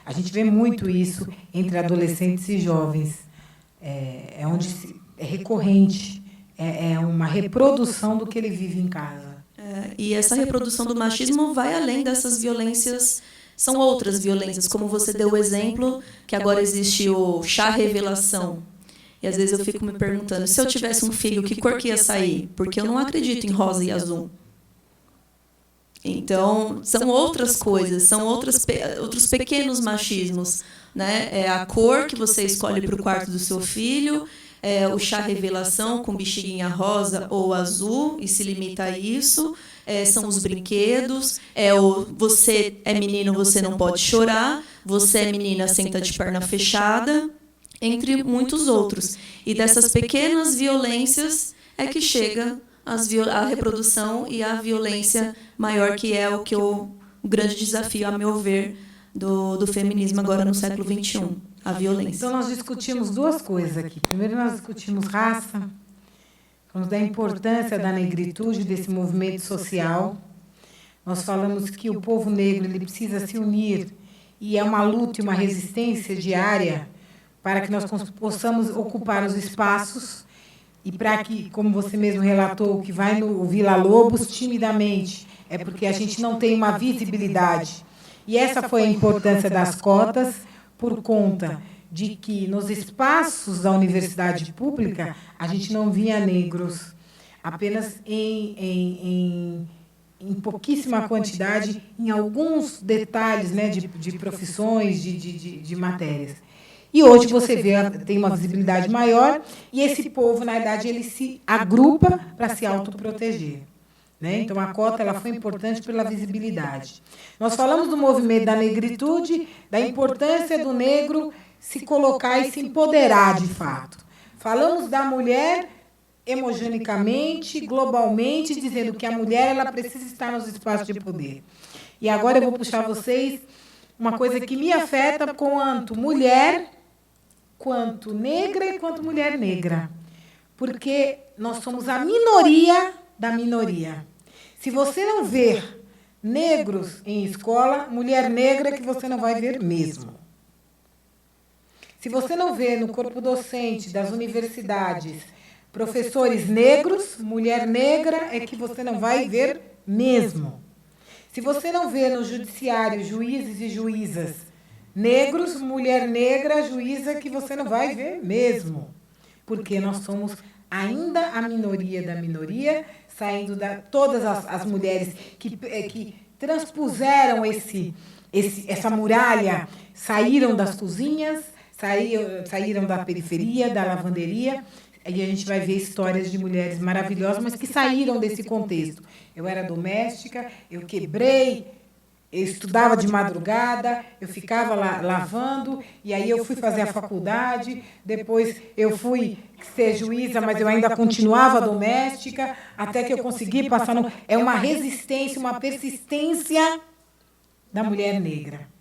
A gente vê muito isso entre adolescentes e jovens. Onde é recorrente, é uma reprodução do que ele vive em casa. E essa reprodução do machismo vai além dessas violências. São outras violências, como você deu o exemplo, que agora existe o chá revelação. E às vezes eu fico me perguntando, se eu tivesse um filho, que cor que ia sair? Porque eu não acredito em rosa e azul. Então, são outras coisas, são outros pequenos machismos. Né? É a cor que você escolhe para o quarto do seu filho, o chá revelação com bexiguinha rosa ou azul, e se limita a isso. São os brinquedos, você é menino, você não pode chorar, você é menina, senta de perna fechada, entre muitos outros. E dessas pequenas violências é que chega a reprodução e a violência maior, que é o grande desafio, a meu ver, do feminismo agora no século XXI, a violência. Então, nós discutimos duas coisas aqui. Primeiro, nós discutimos raça, falamos da importância da negritude, desse movimento social. Nós falamos que o povo negro ele precisa se unir, e é uma luta e uma resistência diária para que nós possamos ocupar os espaços e para que, como você mesmo relatou, que vai no Vila Lobos timidamente, é porque a gente não tem uma visibilidade. E essa foi a importância das cotas, por conta de que nos espaços da universidade pública a gente não via negros, apenas em pouquíssima quantidade, em alguns detalhes, né, de profissões, de matérias. E hoje você vê, tem uma visibilidade maior, e esse povo, na verdade, ele se agrupa para se autoproteger. né? Então, a cota ela foi importante pela visibilidade. Nós falamos do movimento da negritude, da importância do negro se colocar e se empoderar de fato. Falamos da mulher hegemonicamente, globalmente, dizendo que a mulher ela precisa estar nos espaços de poder. E agora eu vou puxar vocês uma coisa que me afeta quanto mulher, quanto negra e quanto mulher negra. Porque nós somos a minoria da minoria. Se você não ver negros em escola, mulher negra que você não vai ver mesmo. Se você não vê no corpo docente das universidades professores negros, mulher negra é que você não vai ver mesmo. Se você não vê no judiciário juízes e juízas negros, mulher negra, juíza que você não vai ver mesmo. Porque nós somos ainda a minoria da minoria, saindo da todas as mulheres que transpuseram essa muralha, saíram das cozinhas, saíram da periferia, da lavanderia. E a gente vai ver histórias de mulheres maravilhosas, mas que saíram desse contexto. Eu era doméstica, eu quebrei, eu estudava de madrugada, eu ficava lá lavando, e aí eu fui fazer a faculdade, depois eu fui ser juíza, mas eu ainda continuava doméstica, até que eu consegui passar no... É uma resistência, uma persistência da mulher negra.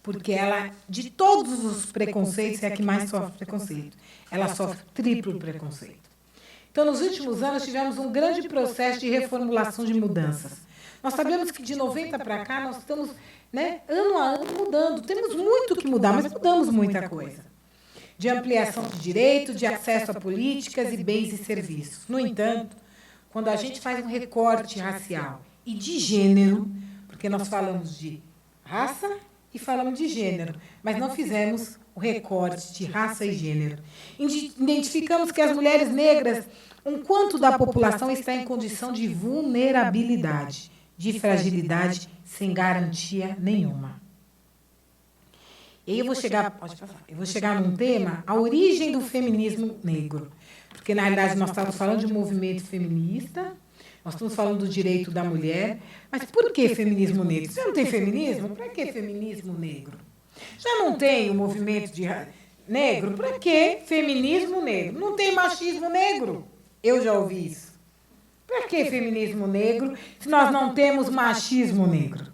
Porque ela, de todos os preconceitos, é a que mais sofre preconceito. Ela sofre triplo preconceito. Então, nos últimos anos, tivemos um grande processo de reformulação de mudanças. Nós sabemos que de 90 para cá, nós estamos, né, ano a ano mudando. Temos muito que mudar, mas mudamos muita coisa. De ampliação de direito, de acesso a políticas e bens e serviços. No entanto, quando a gente faz um recorte racial e de gênero, porque nós falamos de raça e falamos de gênero, mas não fizemos o recorte de raça e gênero. Identificamos que as mulheres negras, um quanto da população está em condição de vulnerabilidade, de fragilidade, sem garantia nenhuma. E aí eu vou chegar num tema, a origem do feminismo negro. Porque, na realidade, nós estamos falando de um movimento feminista, nós estamos falando do direito da mulher, mas por que feminismo negro? Se não tem feminismo, para que feminismo negro? Já não tem o movimento de negro, para que feminismo negro? Não tem machismo negro? Eu já ouvi isso. Para que feminismo negro se nós não temos machismo negro?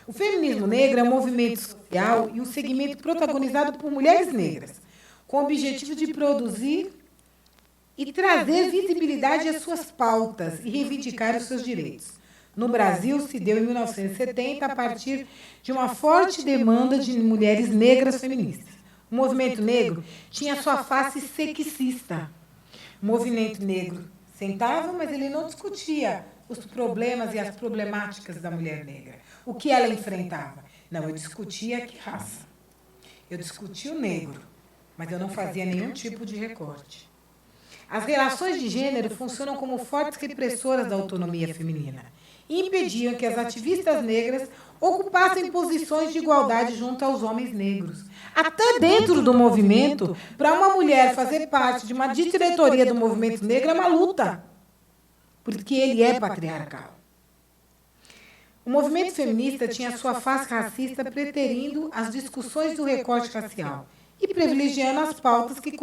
O feminismo negro é um movimento social e um segmento protagonizado por mulheres negras, com o objetivo de produzir e trazer visibilidade às suas pautas e reivindicar os seus direitos. No Brasil, se deu em 1970, a partir de uma forte demanda de mulheres negras feministas. O movimento negro tinha sua face sexista. O movimento negro sentava, mas ele não discutia os problemas e as problemáticas da mulher negra. O que ela enfrentava? Não, eu discutia que raça. Eu discutia o negro, mas eu não fazia nenhum tipo de recorte. As relações de gênero funcionam como fortes repressoras da autonomia feminina e impediam que as ativistas negras ocupassem posições de igualdade junto aos homens negros. Até dentro do movimento, para uma mulher fazer parte de uma diretoria do movimento negro é uma luta, porque ele é patriarcal. O movimento feminista tinha sua face racista preterindo as discussões do recorte racial e privilegiando as pautas que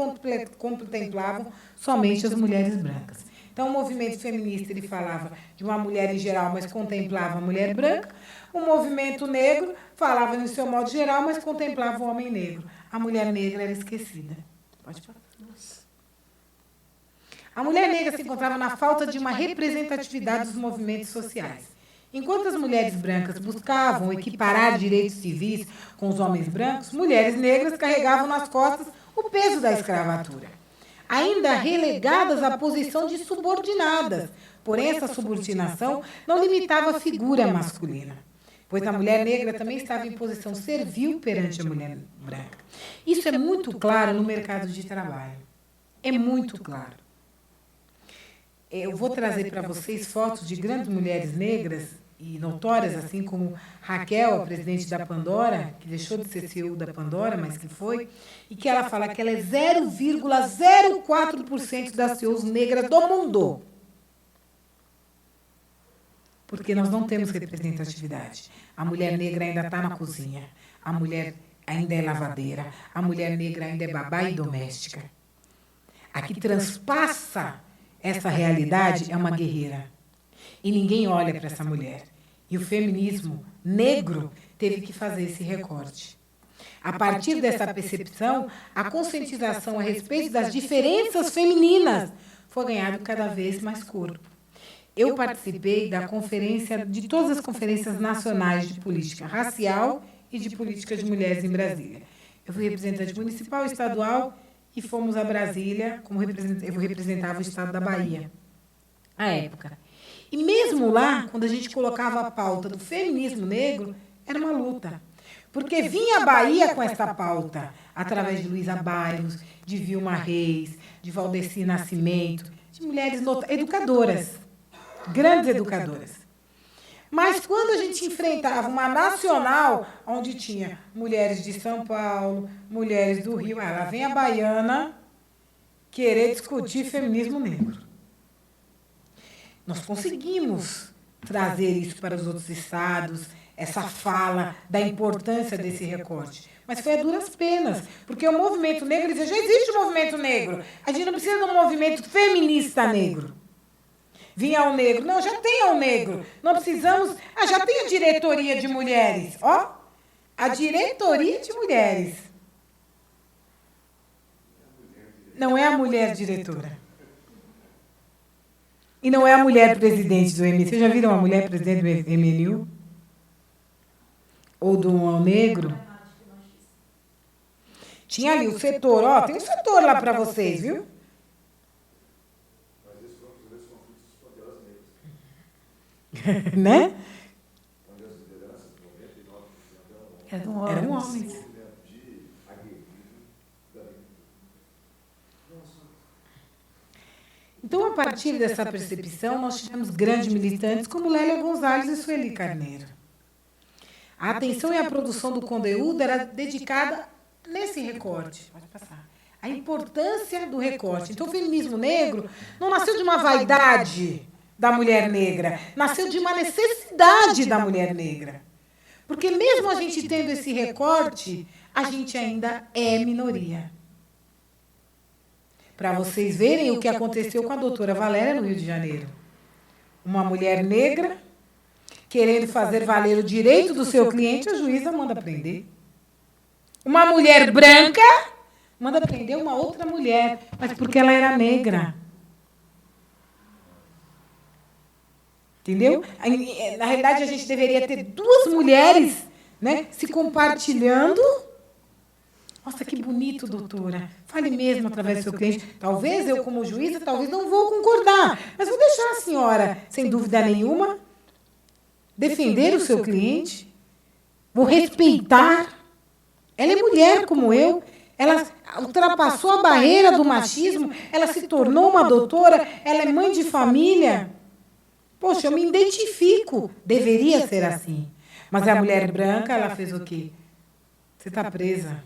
contemplavam somente as mulheres brancas. Então, o movimento feminista ele falava de uma mulher em geral, mas contemplava a mulher branca. O movimento negro falava no seu modo geral, mas contemplava o homem negro. A mulher negra era esquecida. Pode falar. A mulher negra se encontrava na falta de uma representatividade dos movimentos sociais. Enquanto as mulheres brancas buscavam equiparar direitos civis com os homens brancos, mulheres negras carregavam nas costas o peso da escravatura, ainda relegadas à posição de subordinadas. Porém, essa subordinação não limitava a figura masculina, pois a mulher negra também estava em posição servil perante a mulher branca. Isso é muito claro no mercado de trabalho. É muito claro. Eu vou trazer para vocês fotos de grandes mulheres negras e notórias, assim como Raquel, a presidente da Pandora, que deixou de ser CEO da Pandora, mas que foi, e que ela fala que ela é 0,04% das CEOs negras do mundo. porque nós não temos representatividade. A mulher negra ainda está na cozinha, a mulher ainda é lavadeira, a mulher negra ainda é babá e doméstica. A que transpassa essa realidade é uma guerreira. E ninguém olha para essa mulher. E o feminismo negro teve que fazer esse recorte. A partir dessa percepção, a conscientização a respeito das diferenças femininas foi ganhando cada vez mais corpo. Eu participei da conferência, de todas as conferências nacionais de política racial e de política de mulheres em Brasília. Eu fui representante municipal, estadual, e fomos a Brasília, eu representava o estado da Bahia, à época. E mesmo lá, quando a gente colocava a pauta do feminismo negro, era uma luta. Porque vinha a Bahia com essa pauta, através de Luísa Bairros, de Vilma Reis, de Valdeci Nascimento, de mulheres educadoras, grandes educadoras. Mas quando a gente enfrentava uma nacional, onde tinha mulheres de São Paulo, mulheres do Rio, lá vem a baiana querer discutir feminismo negro. Nós conseguimos trazer isso para os outros estados, essa fala da importância desse recorte. Mas foi a duras penas, porque o movimento negro, já existe um movimento negro, a gente não precisa de um movimento feminista negro. Vinha o negro, não, já tem o negro, não precisamos, já tem a diretoria de mulheres, ó, a diretoria de mulheres. Não é a mulher diretora. E não é a mulher presidente do MNU. Vocês já viram a mulher presidente do MNU? Ou do negro? Tinha ali o setor, ó, tem um setor lá para vocês, viu? Né? Eram homens. Então, a partir dessa percepção, nós tivemos grandes militantes como Lélia Gonzalez e Sueli Carneiro. A atenção e a produção do conteúdo era dedicada nesse recorte. Pode passar. A importância do recorte. Então, o feminismo negro não nasceu de uma vaidade da mulher negra, nasceu de uma necessidade da mulher negra. Porque mesmo a gente tendo esse recorte, a gente ainda é minoria. Para vocês verem o que aconteceu com a doutora Valéria no Rio de Janeiro. Uma mulher negra, querendo fazer valer o direito do seu cliente, a juíza manda prender. Uma mulher branca manda prender uma outra mulher, mas porque ela era negra. Entendeu? Na realidade, a gente deveria ter duas mulheres, né, se compartilhando. Nossa, que bonito, doutora. Fale mesmo através do seu cliente. Talvez eu, como juíza, talvez não vou concordar, mas vou deixar a senhora, sem dúvida nenhuma, defender o seu cliente. Vou respeitar. Ela é mulher como eu. Ela ultrapassou a barreira do machismo. Ela se tornou uma doutora. Ela é mãe de família. Poxa, eu me identifico. Deveria ser assim. Mas a mulher branca, ela fez o quê? Você está presa.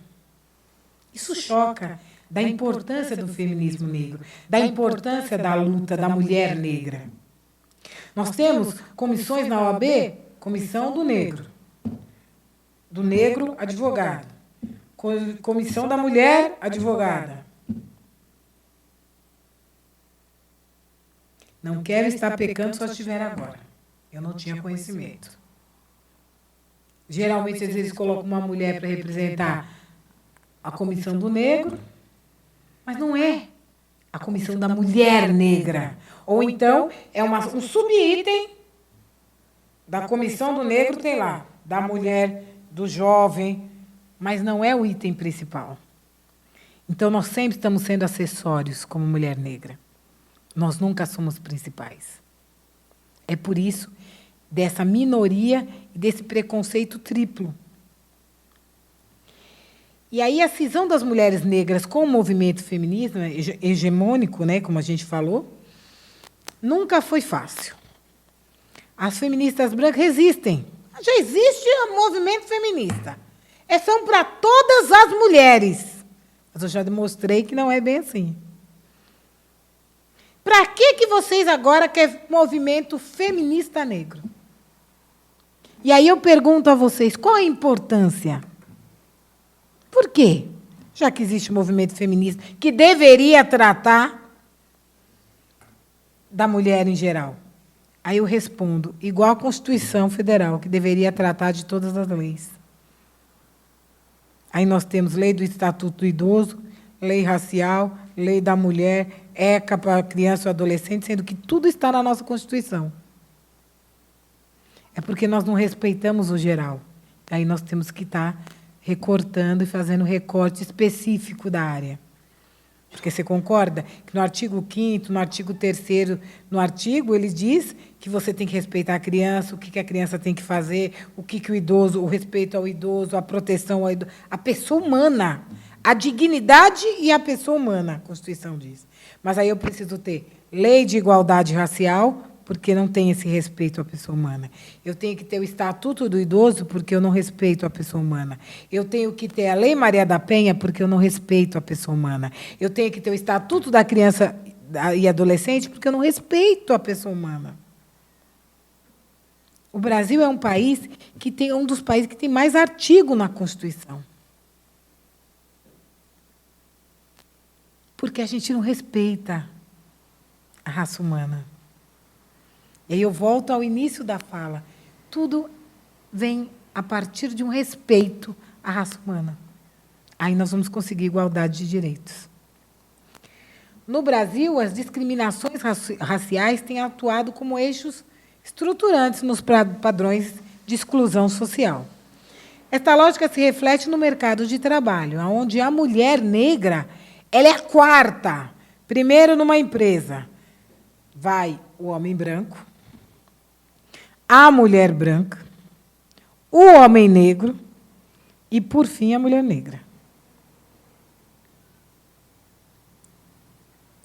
Isso choca da importância do feminismo negro, da importância da luta da mulher negra. Nós temos comissões na OAB, comissão do negro advogado, comissão da mulher advogada. Não quero estar pecando só se estiver agora. Eu não tinha conhecimento. Geralmente, às vezes, colocam uma mulher para representar a comissão do negro, mas não é a comissão da mulher negra. Ou então, é um subitem da comissão do negro, tem lá, da mulher, do jovem, mas não é o item principal. Então, nós sempre estamos sendo acessórios como mulher negra. Nós nunca somos principais. É por isso, dessa minoria e desse preconceito triplo. E aí a cisão das mulheres negras com o movimento feminista hegemônico, né, como a gente falou, nunca foi fácil. As feministas brancas resistem. Já existe o movimento feminista. São para todas as mulheres. Mas eu já demonstrei que não é bem assim. Para que vocês agora querem movimento feminista negro? E aí eu pergunto a vocês, qual a importância? Por quê? Já que existe o movimento feminista que deveria tratar da mulher em geral. Aí eu respondo, igual a Constituição Federal, que deveria tratar de todas as leis. Aí nós temos lei do Estatuto do Idoso, lei racial, lei da mulher, ECA para criança e adolescente, sendo que tudo está na nossa Constituição. É porque nós não respeitamos o geral. Aí nós temos que estar recortando e fazendo recorte específico da área. Porque você concorda que no artigo 5º, no artigo 3º, no artigo, ele diz que você tem que respeitar a criança, o que a criança tem que fazer, o que o idoso, o respeito ao idoso, a proteção ao idoso, a pessoa humana, a dignidade e a pessoa humana, a Constituição diz. Mas aí eu preciso ter lei de igualdade racial, porque não tem esse respeito à pessoa humana. Eu tenho que ter o Estatuto do Idoso, porque eu não respeito a pessoa humana. Eu tenho que ter a Lei Maria da Penha, porque eu não respeito a pessoa humana. Eu tenho que ter o Estatuto da Criança e Adolescente, porque eu não respeito a pessoa humana. O Brasil é um país que tem um dos países que tem mais artigo na Constituição. Porque a gente não respeita a raça humana. E aí eu volto ao início da fala. Tudo vem a partir de um respeito à raça humana. Aí nós vamos conseguir igualdade de direitos. No Brasil, as discriminações raciais têm atuado como eixos estruturantes nos padrões de exclusão social. Esta lógica se reflete no mercado de trabalho, onde a mulher negra ela é a quarta. Primeiro, numa empresa, vai o homem branco, a mulher branca, o homem negro e, por fim, a mulher negra.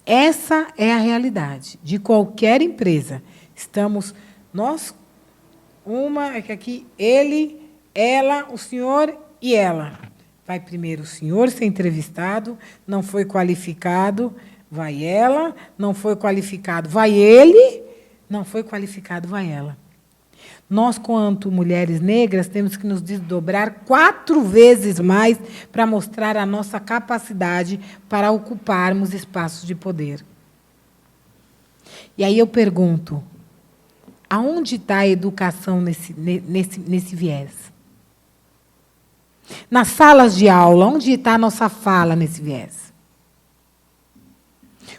Essa é a realidade de qualquer empresa. Estamos nós, uma, é que aqui, ele, ela, o senhor e ela. Vai primeiro o senhor ser entrevistado, não foi qualificado, vai ela, não foi qualificado, vai ele, não foi qualificado, vai ela. Nós, quanto mulheres negras, temos que nos desdobrar 4 vezes mais para mostrar a nossa capacidade para ocuparmos espaços de poder. E aí eu pergunto, aonde está a educação nesse viés? Nas salas de aula, onde está a nossa fala nesse viés?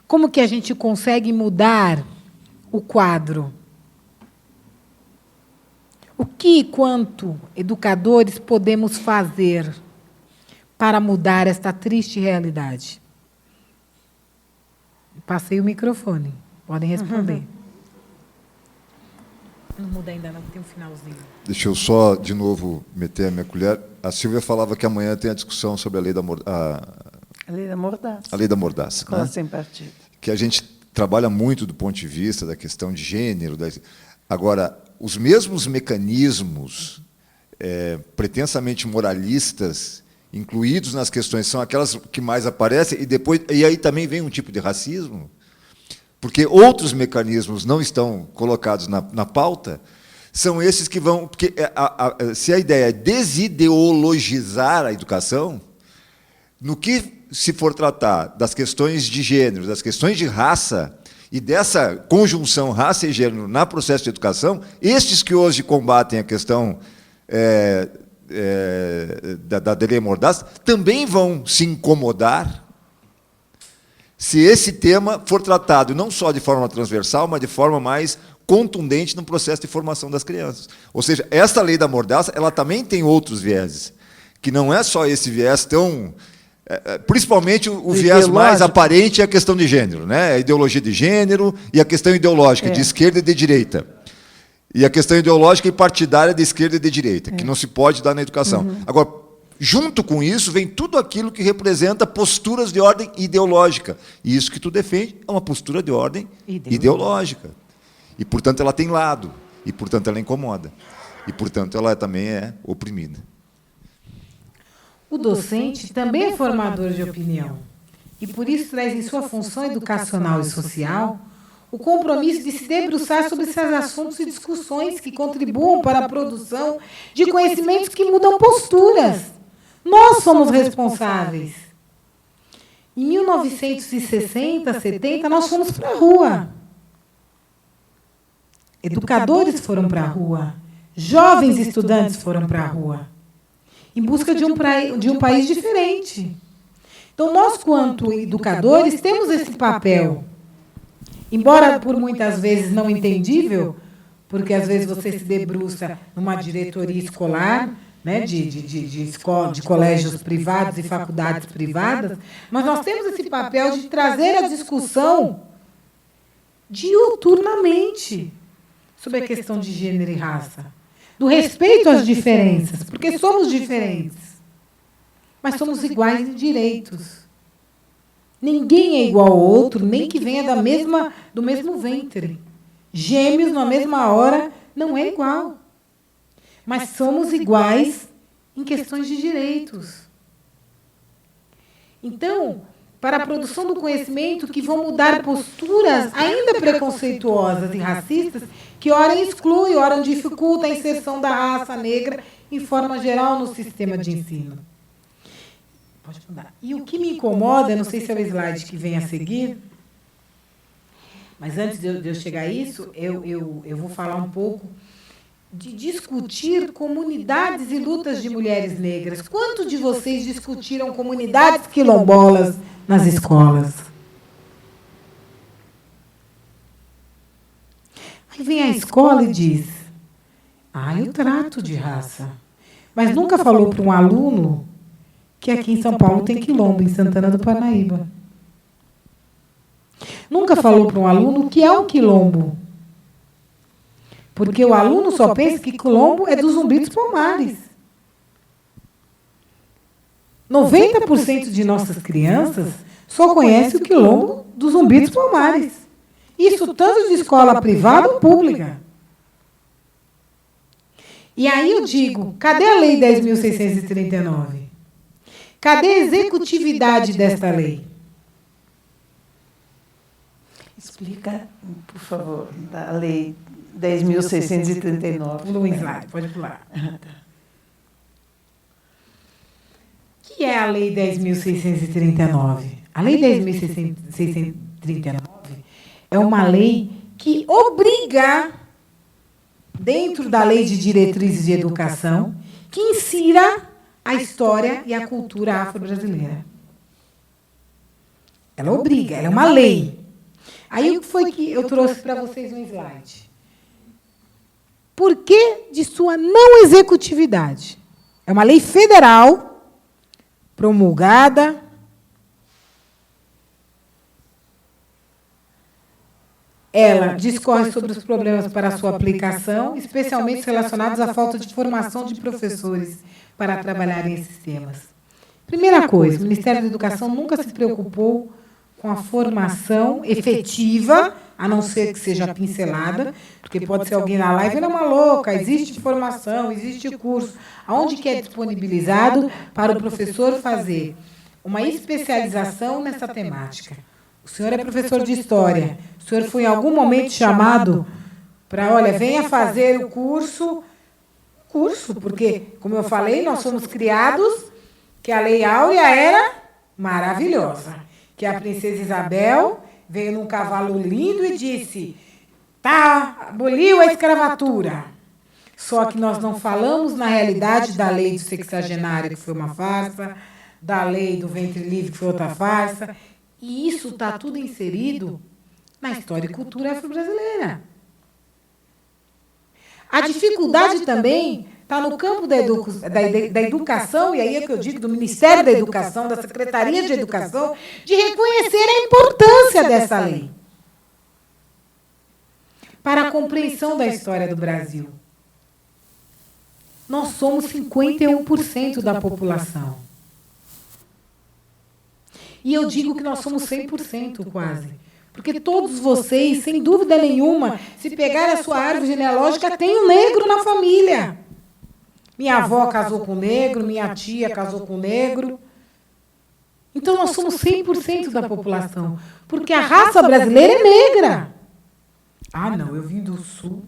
Como que a gente consegue mudar o quadro? O que, quanto educadores, podemos fazer para mudar esta triste realidade? Passei o microfone. Podem responder. Não muda ainda, não, tem um finalzinho. Deixa eu só, de novo, meter a minha colher. A Silvia falava que amanhã tem a discussão sobre a lei da A lei da mordaça. A lei da mordaça. Escola né? sem partido. Que a gente trabalha muito do ponto de vista da questão de gênero. Agora, os mesmos mecanismos pretensamente moralistas incluídos nas questões são aquelas que mais aparecem e aí também vem um tipo de racismo, porque outros mecanismos não estão colocados na pauta, são esses que vão... Porque se a ideia é desideologizar a educação, no que se for tratar das questões de gênero, das questões de raça, e dessa conjunção raça e gênero na processo de educação, estes que hoje combatem a questão da lei mordaça também vão se incomodar se esse tema for tratado não só de forma transversal, mas de forma mais contundente no processo de formação das crianças. Ou seja, esta lei da mordaça ela também tem outros vieses, que não é só esse viés tão... Principalmente o viés mais aparente é a questão de gênero, né? A ideologia de gênero e a questão ideológica, de esquerda e de direita. E a questão ideológica e partidária de esquerda e de direita, que não se pode dar na educação. Agora, junto com isso, vem tudo aquilo que representa posturas de ordem ideológica. E isso que tu defende é uma postura de ordem ideológica. E, portanto, ela tem lado. E, portanto, ela incomoda. E, portanto, ela também é oprimida. O docente também é formador de opinião e, por isso, traz em sua função educacional e social o compromisso de se debruçar sobre esses assuntos e discussões que contribuam para a produção de conhecimentos que mudam posturas. Nós somos responsáveis. Em 1960, 70, nós fomos para a rua. Educadores foram para a rua. Jovens estudantes foram para a rua. Em busca de um país diferente. Então, nós, quanto educadores, temos esse papel. Embora, por muitas vezes, não entendível, porque, às vezes, você se debruça numa diretoria escolar, né, de colégios privados e faculdades privadas, mas nós temos esse papel de trazer a discussão diuturnamente sobre a questão de gênero e raça, do respeito às diferenças, porque somos diferentes, mas somos iguais em direitos. Ninguém é igual ao outro, nem que venha do mesmo ventre. Gêmeos, na mesma hora, não é igual. Mas somos iguais em questões de direitos. Então, para a produção do conhecimento, que vão mudar posturas ainda preconceituosas e racistas, que ora excluem, ora dificultam a inserção da raça negra, em forma geral, no sistema de ensino. Pode mudar. E o que me incomoda, não sei se é o slide que vem a seguir, mas antes de eu chegar a isso, eu vou falar um pouco de discutir comunidades e lutas de mulheres negras. Quantos de vocês discutiram comunidades quilombolas nas escolas? Aí vem a escola e diz, eu trato de raça. Mas nunca falou para um aluno que aqui em São Paulo tem quilombo, em Santana do Parnaíba. Nunca falou para um aluno o que é um quilombo. Porque o aluno só pensa que quilombo é dos Zumbi dos Palmares. 90% de nossas crianças só conhecem o quilombo dos Zumbi dos Palmares. Isso tanto de escola privada ou pública. E aí eu digo, cadê a Lei 10.639? Cadê a executividade desta lei? Explica, por favor, da Lei 10.639. Pula um slide, pode pular. O que é a Lei 10.639? A Lei 10.639 é uma lei que obriga, dentro da Lei de Diretrizes de Educação, que insira a história e a cultura afro-brasileira. Ela obriga, ela é uma lei. Aí o que foi que eu trouxe para vocês um slide? Por que de sua não executividade? É uma lei federal, promulgada, ela discorre sobre os problemas para a sua aplicação, especialmente relacionados à falta de formação de professores para trabalharem esses temas. Primeira coisa, o Ministério da Educação nunca se preocupou com a formação efetiva, a não ser que seja pincelada, porque pode ser alguém na live, ela é uma louca, existe formação, existe curso, aonde que é disponibilizado para o professor fazer uma especialização nessa temática. O senhor é professor de História, o senhor foi em algum momento chamado para, olha, venha fazer o curso, porque, como eu falei, nós somos criados que a Lei Áurea era maravilhosa, que a princesa Isabel veio num cavalo lindo e disse, aboliu a escravatura. Só que nós não falamos, na realidade, da lei do sexagenário, que foi uma farsa, da lei do ventre livre, que foi outra farsa, e isso está tudo inserido na história e cultura afro-brasileira. A dificuldade também está no campo da educação, e aí é que eu digo, do Ministério da Educação, da Secretaria de Educação, de reconhecer a importância dessa lei para a compreensão da história do Brasil. Nós somos 51% da população. E eu digo que nós somos 100% quase. Porque todos vocês, sem dúvida nenhuma, se pegar a sua árvore genealógica, tem um negro na família. Minha avó casou com negro, minha tia casou com negro. Então, nós somos 100% da população. Porque a raça brasileira é negra. Ah, não, eu vim do Sul.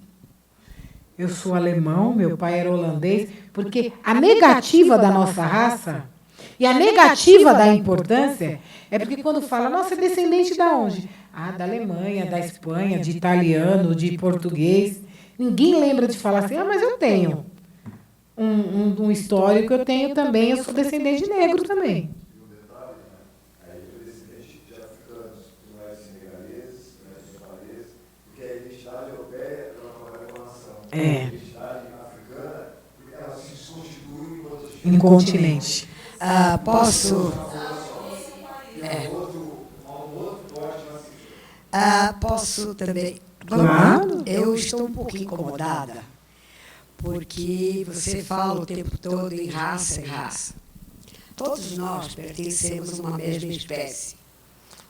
Eu sou alemão, meu pai era holandês, porque a negativa da nossa raça e a negativa da importância é porque quando fala, nossa, é descendente da onde? Ah, da Alemanha, da Espanha, de italiano, de português. Ninguém lembra de falar assim, ah, mas eu tenho um histórico, eu tenho também, eu sou descendente de negro também. É. Em continente. Posso? Posso também? Claro. Eu estou um pouquinho incomodada, porque você fala o tempo todo em raça e raça. Todos nós pertencemos a uma mesma espécie,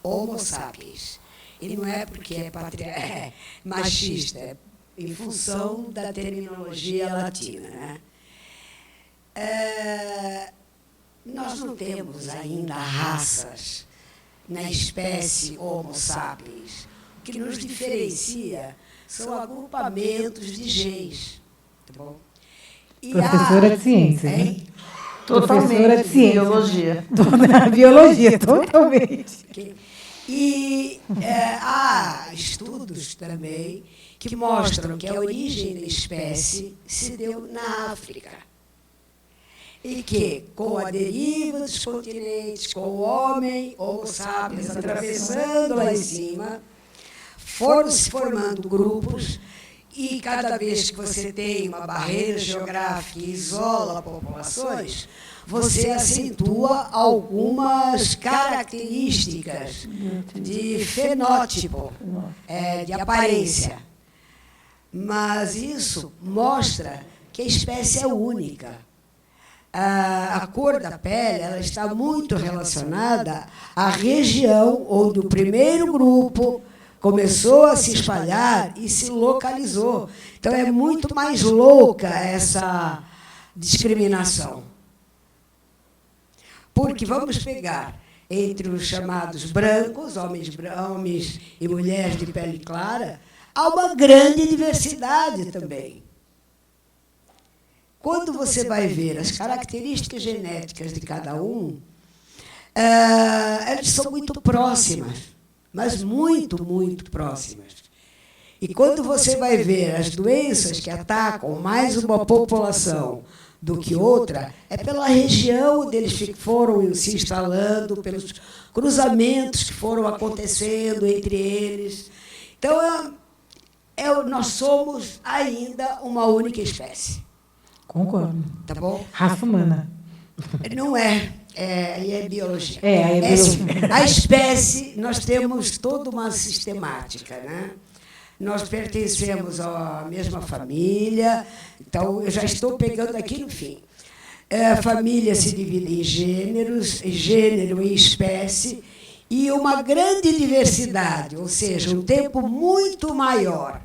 Homo sapiens. E não é porque é machista, é em função da terminologia latina, né? Nós não temos ainda raças na espécie Homo sapiens. O que nos diferencia são agrupamentos de genes. Tá bom? E Professora de ciência, né? hein? Professora de ciência. Biologia. Biologia, totalmente. E há estudos também que mostram que a origem da espécie se deu na África. E que, com a deriva dos continentes, com o homem, Homo sapiens, atravessando lá em cima, foram se formando grupos, e cada vez que você tem uma barreira geográfica que isola populações, você acentua algumas características de fenótipo, de aparência. Mas isso mostra que a espécie é única. A cor da pele ela está muito relacionada à região onde o primeiro grupo começou a se espalhar e se localizou. Então, é muito mais louca essa discriminação. Porque vamos pegar entre os chamados brancos, homens e mulheres de pele clara, há uma grande diversidade também. Quando você vai ver as características genéticas de cada um, elas são muito próximas, mas muito, muito próximas. E quando você vai ver as doenças que atacam mais uma população do que outra, é pela região onde eles foram se instalando, pelos cruzamentos que foram acontecendo entre eles. Então, nós somos ainda uma única espécie. Concordo. Tá bom? Raça humana. Não é. Aí é biologia. Aí é biologia. A espécie, nós temos toda uma sistemática, né? Nós pertencemos à mesma família, então eu já estou pegando aqui no fim. A família se divide em gêneros, gênero e espécie, e uma grande diversidade, ou seja, um tempo muito maior,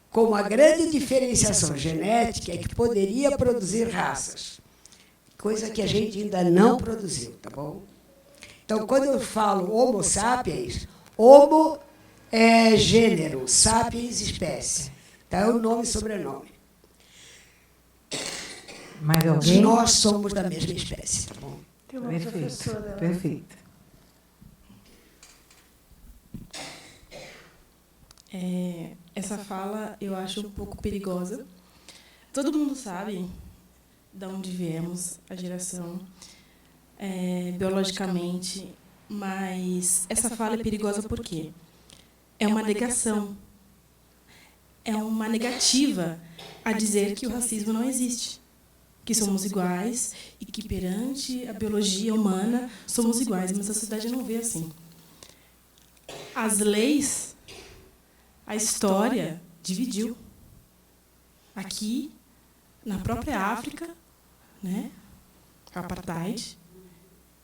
com uma grande diferenciação genética que poderia produzir raças, coisa que a gente ainda não produziu, tá bom? Então, quando eu falo Homo sapiens, Homo é gênero, sapiens, espécie. Então, é o nome e sobrenome. Mais alguém? Nós somos da mesma espécie, tá bom? Tem uma Perfeito, professora. perfeito. Essa fala eu acho um pouco perigosa. Todo mundo sabe de onde viemos, a geração, biologicamente, mas essa fala é perigosa por quê? É uma negação, é uma negativa a dizer que o racismo não existe, que somos iguais e que, perante a biologia humana, somos iguais, mas a sociedade não vê assim. As leis, a história dividiu. Aqui, na própria África, né, apartheid,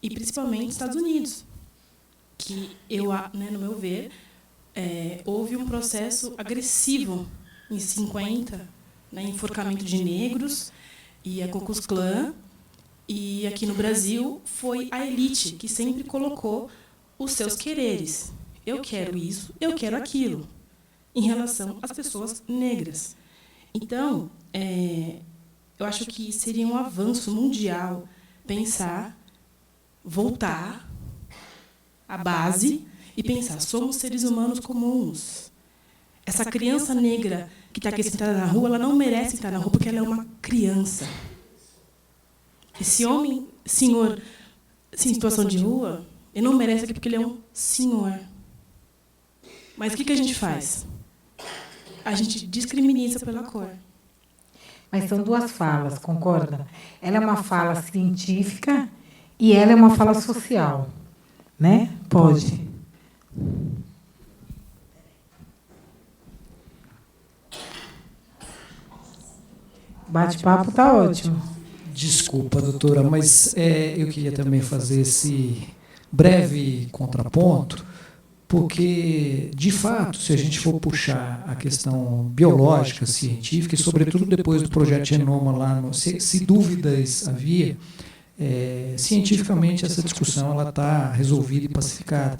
e principalmente nos Estados Unidos, que no meu ver, houve um processo agressivo em 50, né, enforcamento de negros e a Ku Klux Klan, e aqui no Brasil foi a elite que sempre colocou os seus quereres. Eu quero isso, eu quero aquilo. em relação às pessoas negras. Então, eu acho que seria um avanço mundial pensar, voltar à base e pensar, somos seres humanos comuns. Essa criança negra que está aqui sentada na rua, ela não merece estar na rua porque ela é uma criança. Esse homem, senhor, em situação de rua, ele não merece aqui porque ele é um senhor. Mas o que a gente faz? A gente discrimina pela cor. Mas são duas falas, concorda? Ela é uma fala científica e ela é uma fala social. Né? Pode. Bate-papo está ótimo. Desculpa, doutora, mas eu queria também fazer esse breve contraponto, porque, de fato, se a gente for puxar a questão biológica, científica, e, sobretudo, depois do projeto Genoma, lá se dúvidas havia, cientificamente essa discussão está resolvida e pacificada.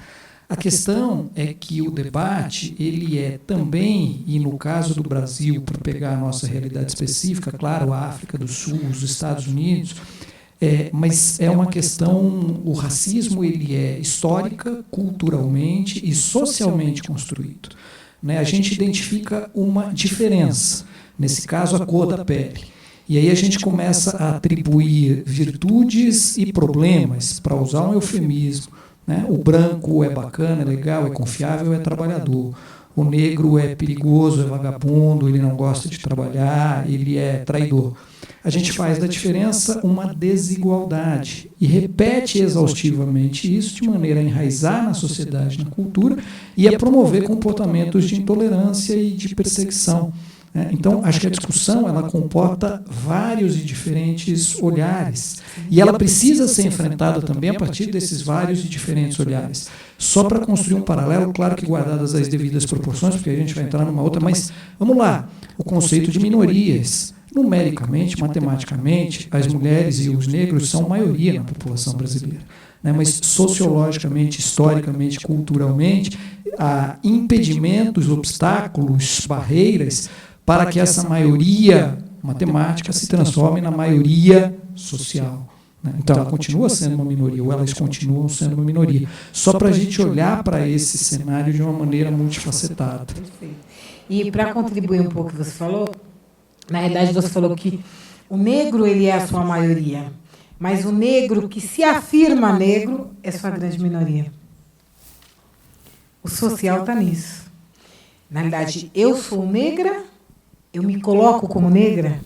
A questão é que o debate ele é também, e no caso do Brasil, para pegar a nossa realidade específica, claro, a África do Sul, os Estados Unidos, mas é uma questão, o racismo ele é histórica, culturalmente e socialmente construído. Né? A gente identifica uma diferença, nesse caso a cor da pele. E aí a gente começa a atribuir virtudes e problemas, para usar um eufemismo. Né? O branco é bacana, é legal, é confiável, é trabalhador. O negro é perigoso, é vagabundo, ele não gosta de trabalhar, ele é traidor. A gente faz da diferença uma desigualdade e repete exaustivamente isso de maneira a enraizar na sociedade, na cultura, e a promover comportamentos de intolerância e de perseguição. Então, acho que a discussão ela comporta vários e diferentes olhares. E ela precisa ser enfrentada também a partir desses vários e diferentes olhares. Só para construir um paralelo, claro que guardadas as devidas proporções, porque a gente vai entrar numa outra, mas vamos lá, o conceito de minorias. Numericamente, matematicamente, as mulheres e os negros são maioria na população brasileira. Mas sociologicamente, historicamente, culturalmente, há impedimentos, obstáculos, barreiras para que essa maioria matemática se transforme na maioria social. Então, ela continua sendo uma minoria, ou elas continuam sendo uma minoria. Só para a gente olhar para esse cenário de uma maneira multifacetada. Perfeito. E para contribuir um pouco que você falou, na realidade você falou que o negro ele é a sua maioria, mas o negro que se afirma negro é sua grande minoria. O social está nisso. Na realidade, eu sou negra, eu me coloco como negra.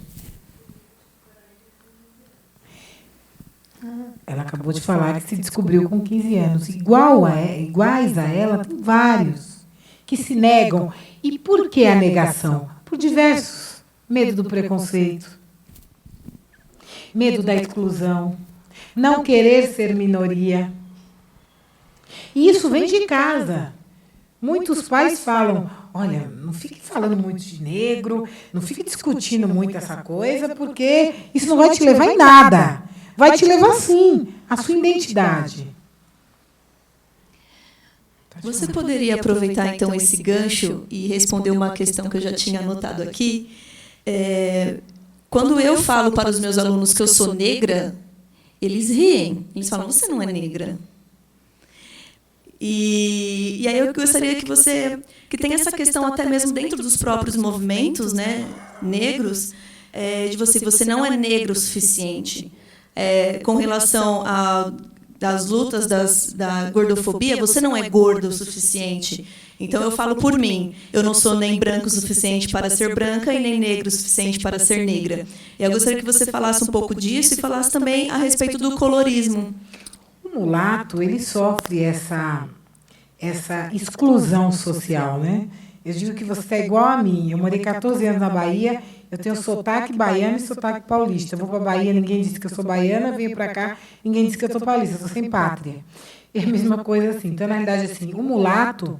Ela acabou de falar que se descobriu com 15 anos. Iguais a ela, tem vários que se negam. E por que a negação? Por diversos. Medo do preconceito, medo da exclusão, não querer ser minoria. E isso vem de casa. Muitos pais falam, olha, não fique falando muito de negro, não fique discutindo muito essa coisa, porque isso não vai te levar em nada. Vai te levar, sim, à sua identidade. Você poderia aproveitar, então, esse gancho e responder uma questão que eu já tinha anotado aqui? Quando eu falo para os meus alunos que eu sou negra, eles riem. Eles falam, você não é negra. E aí eu gostaria que tenha essa questão até mesmo dentro dos próprios movimentos, né, negros, de você não é negro o suficiente. Com relação às lutas da gordofobia, você não é gordo o suficiente. Então, eu falo por mim, eu não sou nem branco o suficiente para ser branca e nem negro o suficiente para ser negra. E eu gostaria que você falasse um pouco disso e falasse também a respeito do colorismo. O mulato, ele sofre essa exclusão social, né? Eu digo que você é igual a mim. Eu morei 14 anos na Bahia, eu tenho sotaque baiano e sotaque paulista. Eu vou para a Bahia, ninguém disse que eu sou baiana, venho para cá, ninguém disse que eu sou paulista, eu sou sem pátria. É a mesma coisa assim. Então, na realidade, assim, o mulato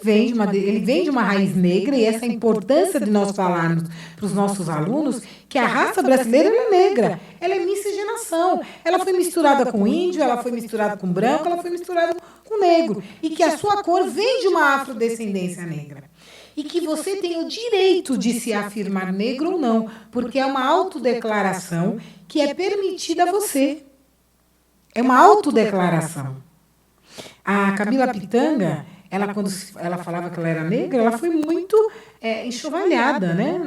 ele vem de uma raiz negra, e essa importância de nós falarmos para os nossos alunos que a raça brasileira ela é negra, ela é miscigenação. Ela foi misturada com índio, ela foi misturada com branco, ela foi misturada com negro. E que a sua cor vem de uma afrodescendência negra. e que você tem o direito de se afirmar negro ou não, porque é uma autodeclaração que é permitida a você. É uma autodeclaração. A Camila Pitanga, ela, quando ela falava que ela era negra, ela foi muito enxovalhada, né?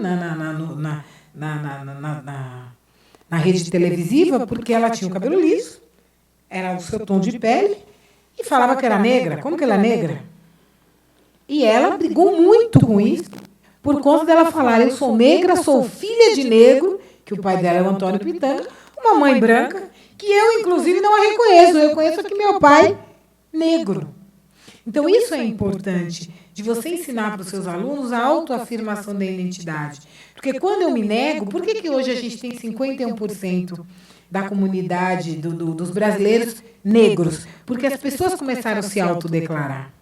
Na rede televisiva, porque ela tinha o cabelo liso, era o seu tom de pele, e falava que era negra. Como que ela é negra? E ela brigou muito com isso, por conta dela falar, eu sou negra, sou filha de negro, que o pai dela é o Antônio Pitanga, uma mãe branca, que eu, inclusive, não a reconheço. Eu conheço aqui meu pai negro. Então, isso é importante, de você ensinar para os seus alunos a autoafirmação da identidade. Porque quando eu me nego, por que hoje a gente tem 51% da comunidade dos brasileiros negros? Porque as pessoas começaram a se autodeclarar.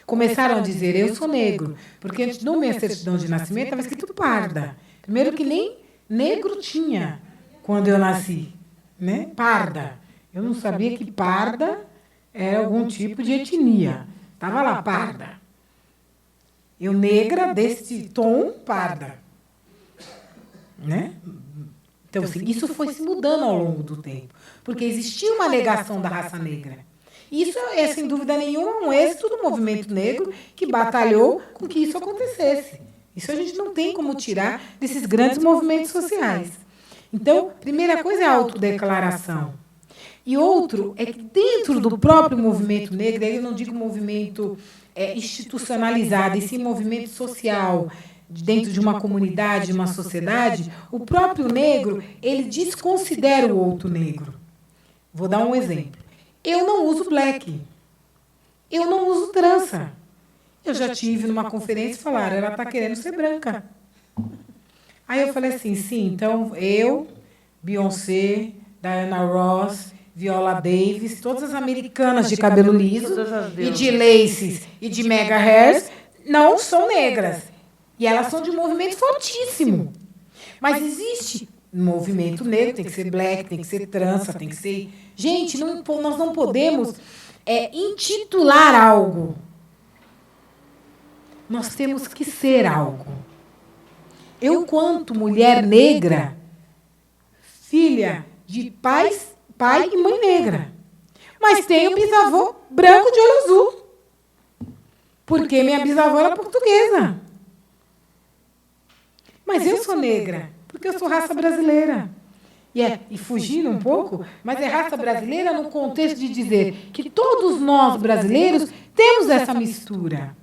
Começaram a dizer, eu sou negro. Porque antes, na minha certidão de nascimento, estava escrito parda. Primeiro que nem negro tinha quando eu nasci, né? Parda. Eu não sabia que parda era algum tipo de etnia. Estava lá, parda. Eu negra desse tom, parda. Né? Então, assim, isso foi se mudando ao longo do tempo, porque existia uma negação da raça negra. Isso é, sem dúvida nenhuma, um êxito do movimento negro que batalhou com que isso acontecesse. Isso a gente não tem como tirar desses grandes movimentos sociais. Então, primeira coisa é a autodeclaração. E outro é que dentro do próprio movimento negro, aí eu não digo movimento institucionalizado, e sim movimento social, dentro de uma comunidade, de uma sociedade, o próprio negro, ele desconsidera o outro negro. Vou dar um exemplo. Eu não uso black. Eu não uso trança. Eu já tive numa conferência e falaram, ela está querendo ser branca. Aí eu falei assim, sim, então eu, Beyoncé, Diana Ross, Viola Davis, todas as americanas de cabelo liso, e de laces, e de mega hairs, não são negras. E elas são de um movimento fortíssimo. Mas existe movimento negro, tem que ser black, tem que ser trança, tem que ser... Gente, nós não podemos intitular algo. Nós temos que ser algo. Eu, quanto mulher negra, filha de pai e mãe negra, mas tenho bisavô branco de olho azul, porque minha bisavó era portuguesa. Mas eu sou negra, porque eu sou raça brasileira. E fugindo um pouco, mas é raça brasileira no contexto de dizer que todos nós brasileiros temos essa mistura.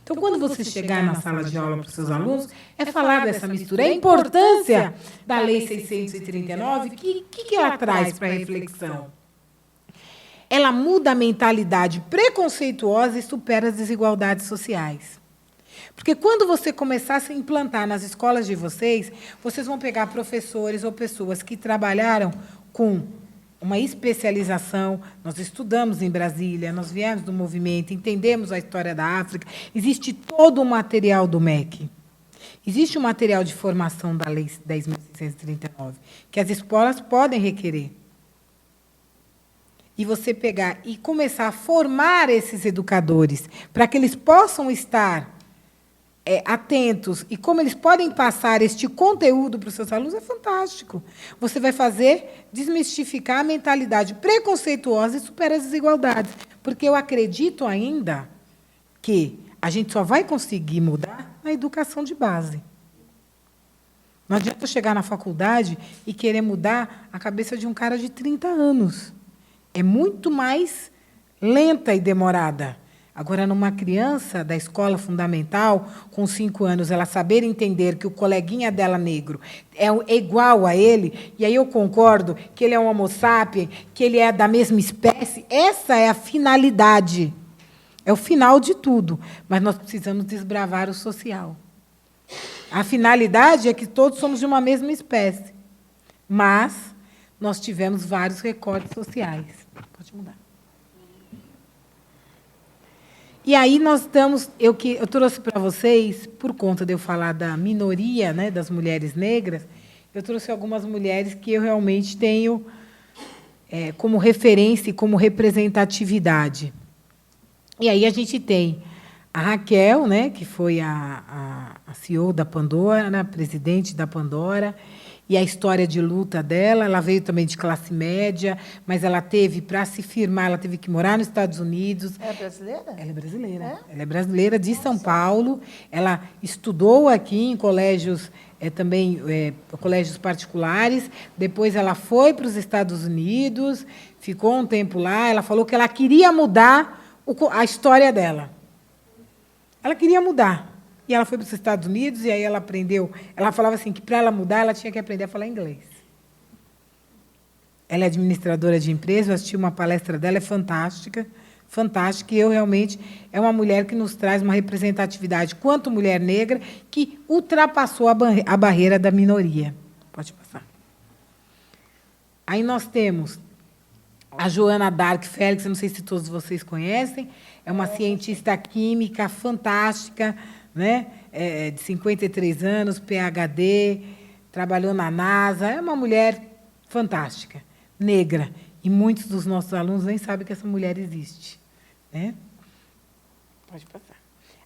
Então, quando você chegar na sala de aula para os seus alunos, é falar dessa mistura. A importância da Lei 639, o que ela traz para a reflexão? Ela muda a mentalidade preconceituosa e supera as desigualdades sociais. Porque quando você começar a se implantar nas escolas de vocês, vocês vão pegar professores ou pessoas que trabalharam com uma especialização. Nós estudamos em Brasília, nós viemos do movimento, entendemos a história da África. Existe todo o material do MEC. Existe um material de formação da Lei 10.639, que as escolas podem requerer. E você pegar e começar a formar esses educadores para que eles possam estar atentos e como eles podem passar este conteúdo para os seus alunos é fantástico. Você vai fazer desmistificar a mentalidade preconceituosa e superar as desigualdades. Porque eu acredito ainda que a gente só vai conseguir mudar na educação de base. Não adianta chegar na faculdade e querer mudar a cabeça de um cara de 30 anos. É muito mais lenta e demorada. Agora, numa criança da escola fundamental, com 5 anos, ela saber entender que o coleguinha dela negro é igual a ele, e aí eu concordo que ele é um homo sapiens, que ele é da mesma espécie, essa é a finalidade. É o final de tudo. Mas nós precisamos desbravar o social. A finalidade é que todos somos de uma mesma espécie. Mas nós tivemos vários recortes sociais. Pode mudar. E aí nós estamos, eu trouxe para vocês, por conta de eu falar da minoria, né, das mulheres negras, eu trouxe algumas mulheres que eu realmente tenho como referência e como representatividade. E aí a gente tem A Raquel, né, que foi a CEO da Pandora, presidente da Pandora, e a história de luta dela, ela veio também de classe média, mas ela teve, para se firmar, ela teve que morar nos Estados Unidos. É brasileira? Ela é brasileira. É? Ela é brasileira de São Paulo. Ela estudou aqui em colégios, colégios particulares. Depois ela foi para os Estados Unidos, ficou um tempo lá. Ela falou que ela queria mudar a história dela. Ela queria mudar. E ela foi para os Estados Unidos, e aí ela aprendeu. Ela falava assim, que para ela mudar, ela tinha que aprender a falar inglês. Ela é administradora de empresas, eu assisti uma palestra dela, é fantástica, fantástica, e eu realmente é uma mulher que nos traz uma representatividade, quanto mulher negra, que ultrapassou a barreira da minoria. Pode passar. Aí nós temos a Joana Dark Félix, eu não sei se todos vocês conhecem, é uma cientista química fantástica, né? De 53 anos, PhD, trabalhou na NASA, é uma mulher fantástica, negra. E muitos dos nossos alunos nem sabem que essa mulher existe. Né? Pode passar.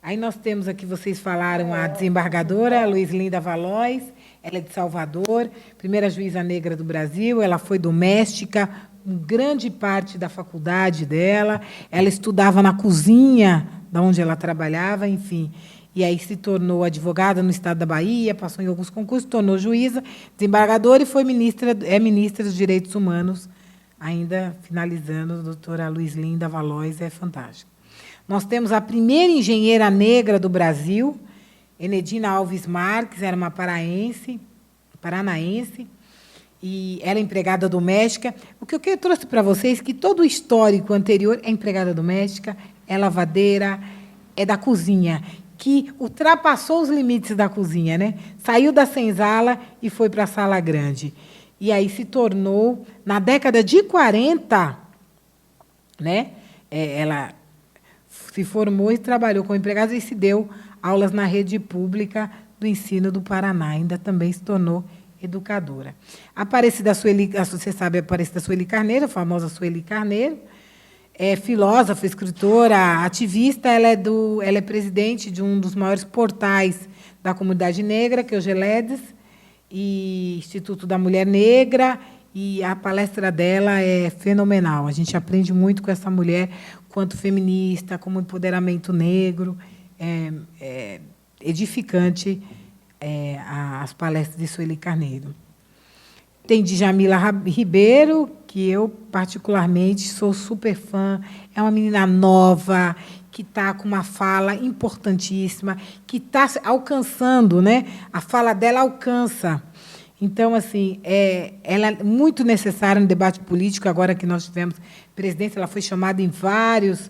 Aí nós temos aqui, vocês falaram, a desembargadora Luiz Linda Valois, ela é de Salvador, primeira juíza negra do Brasil, ela foi doméstica, grande parte da faculdade dela, ela estudava na cozinha da onde ela trabalhava, enfim. E aí se tornou advogada no estado da Bahia, passou em alguns concursos, tornou juíza, desembargadora e foi ministra dos Direitos Humanos, ainda finalizando, a doutora Luiz Linda Valois, é fantástica. Nós temos a primeira engenheira negra do Brasil, Enedina Alves Marques, era uma paranaense, e era empregada doméstica. O que eu trouxe para vocês é que todo o histórico anterior é empregada doméstica, é lavadeira, é da cozinha, que ultrapassou os limites da cozinha, né? Saiu da senzala e foi para a sala grande. E aí se tornou, na década de 40, né? Ela se formou e trabalhou como empregada e se deu aulas na rede pública do ensino do Paraná. Ainda também se tornou educadora. Aparecida Sueli, você sabe, Aparecida Sueli Carneiro, a famosa Sueli Carneiro, é filósofa, escritora, ativista, ela é presidente de um dos maiores portais da comunidade negra, que é o GELEDES, e Instituto da Mulher Negra, e a palestra dela é fenomenal. A gente aprende muito com essa mulher, quanto feminista, como empoderamento negro, edificante as palestras de Sueli Carneiro. Tem Djamila Ribeiro, que eu, particularmente, sou super fã. É uma menina nova, que está com uma fala importantíssima, que está alcançando, né? A fala dela alcança. Então, assim, ela é muito necessária no debate político. Agora que nós tivemos presidência, ela foi chamada em vários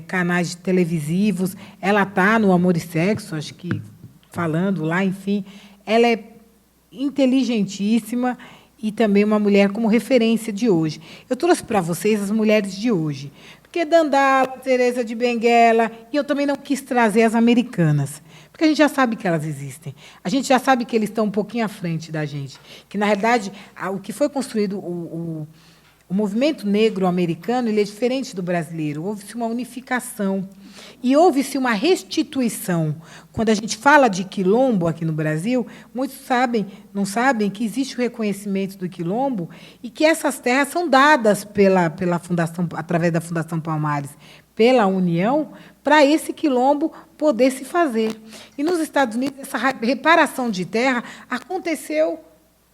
canais televisivos. Ela está no Amor e Sexo, acho que falando lá, enfim. Ela é inteligentíssima e também uma mulher como referência de hoje. Eu trouxe para vocês as mulheres de hoje, porque Dandala, Teresa de Benguela, e eu também não quis trazer as americanas, porque a gente já sabe que elas existem. A gente já sabe que eles estão um pouquinho à frente da gente, que, na realidade, o que foi construído, o movimento negro americano, ele é diferente do brasileiro. Houve-se uma unificação e houve-se uma restituição. Quando a gente fala de quilombo aqui no Brasil, muitos não sabem que existe o reconhecimento do quilombo e que essas terras são dadas pela fundação, através da Fundação Palmares, pela União, para esse quilombo poder se fazer. E nos Estados Unidos, essa reparação de terra aconteceu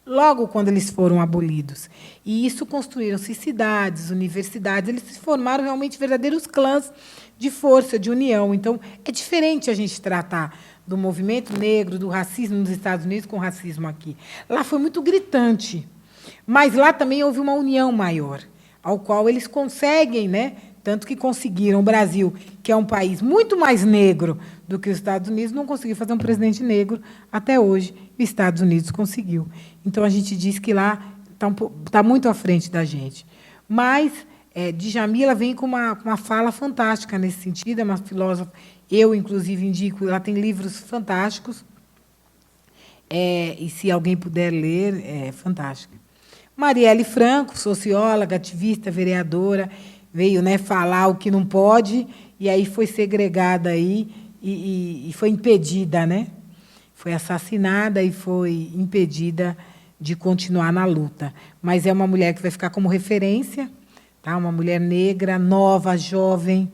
logo quando eles foram abolidos. E isso construíram-se cidades, universidades, eles se formaram realmente verdadeiros clãs de força, de união. Então, é diferente a gente tratar do movimento negro, do racismo nos Estados Unidos com o racismo aqui. Lá foi muito gritante, mas lá também houve uma união maior, ao qual eles conseguem, né? Tanto que conseguiram. O Brasil, que é um país muito mais negro do que os Estados Unidos, não conseguiu fazer um presidente negro até hoje. E os Estados Unidos conseguiu. Então, a gente diz que lá está muito à frente da gente. Mas Djamila vem com uma fala fantástica nesse sentido, é uma filósofa, eu, inclusive, indico, ela tem livros fantásticos, e, se alguém puder ler, é fantástica. Marielle Franco, socióloga, ativista, vereadora, veio, né, falar o que não pode e aí foi segregada aí e foi impedida, né? Foi assassinada e foi impedida de continuar na luta. Mas é uma mulher que vai ficar como referência, tá? Uma mulher negra, nova, jovem,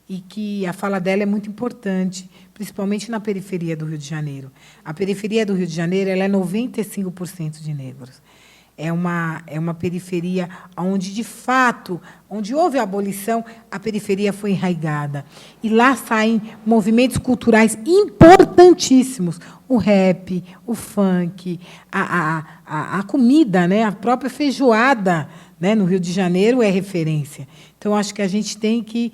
e que a fala dela é muito importante, principalmente na periferia do Rio de Janeiro. A periferia do Rio de Janeiro ela é 95% de negros. É uma periferia onde, de fato, onde houve a abolição, a periferia foi enraizada. E lá saem movimentos culturais importantíssimos. O rap, o funk, a comida, né? A própria feijoada, né? No Rio de Janeiro é referência. Então, acho que a gente tem que...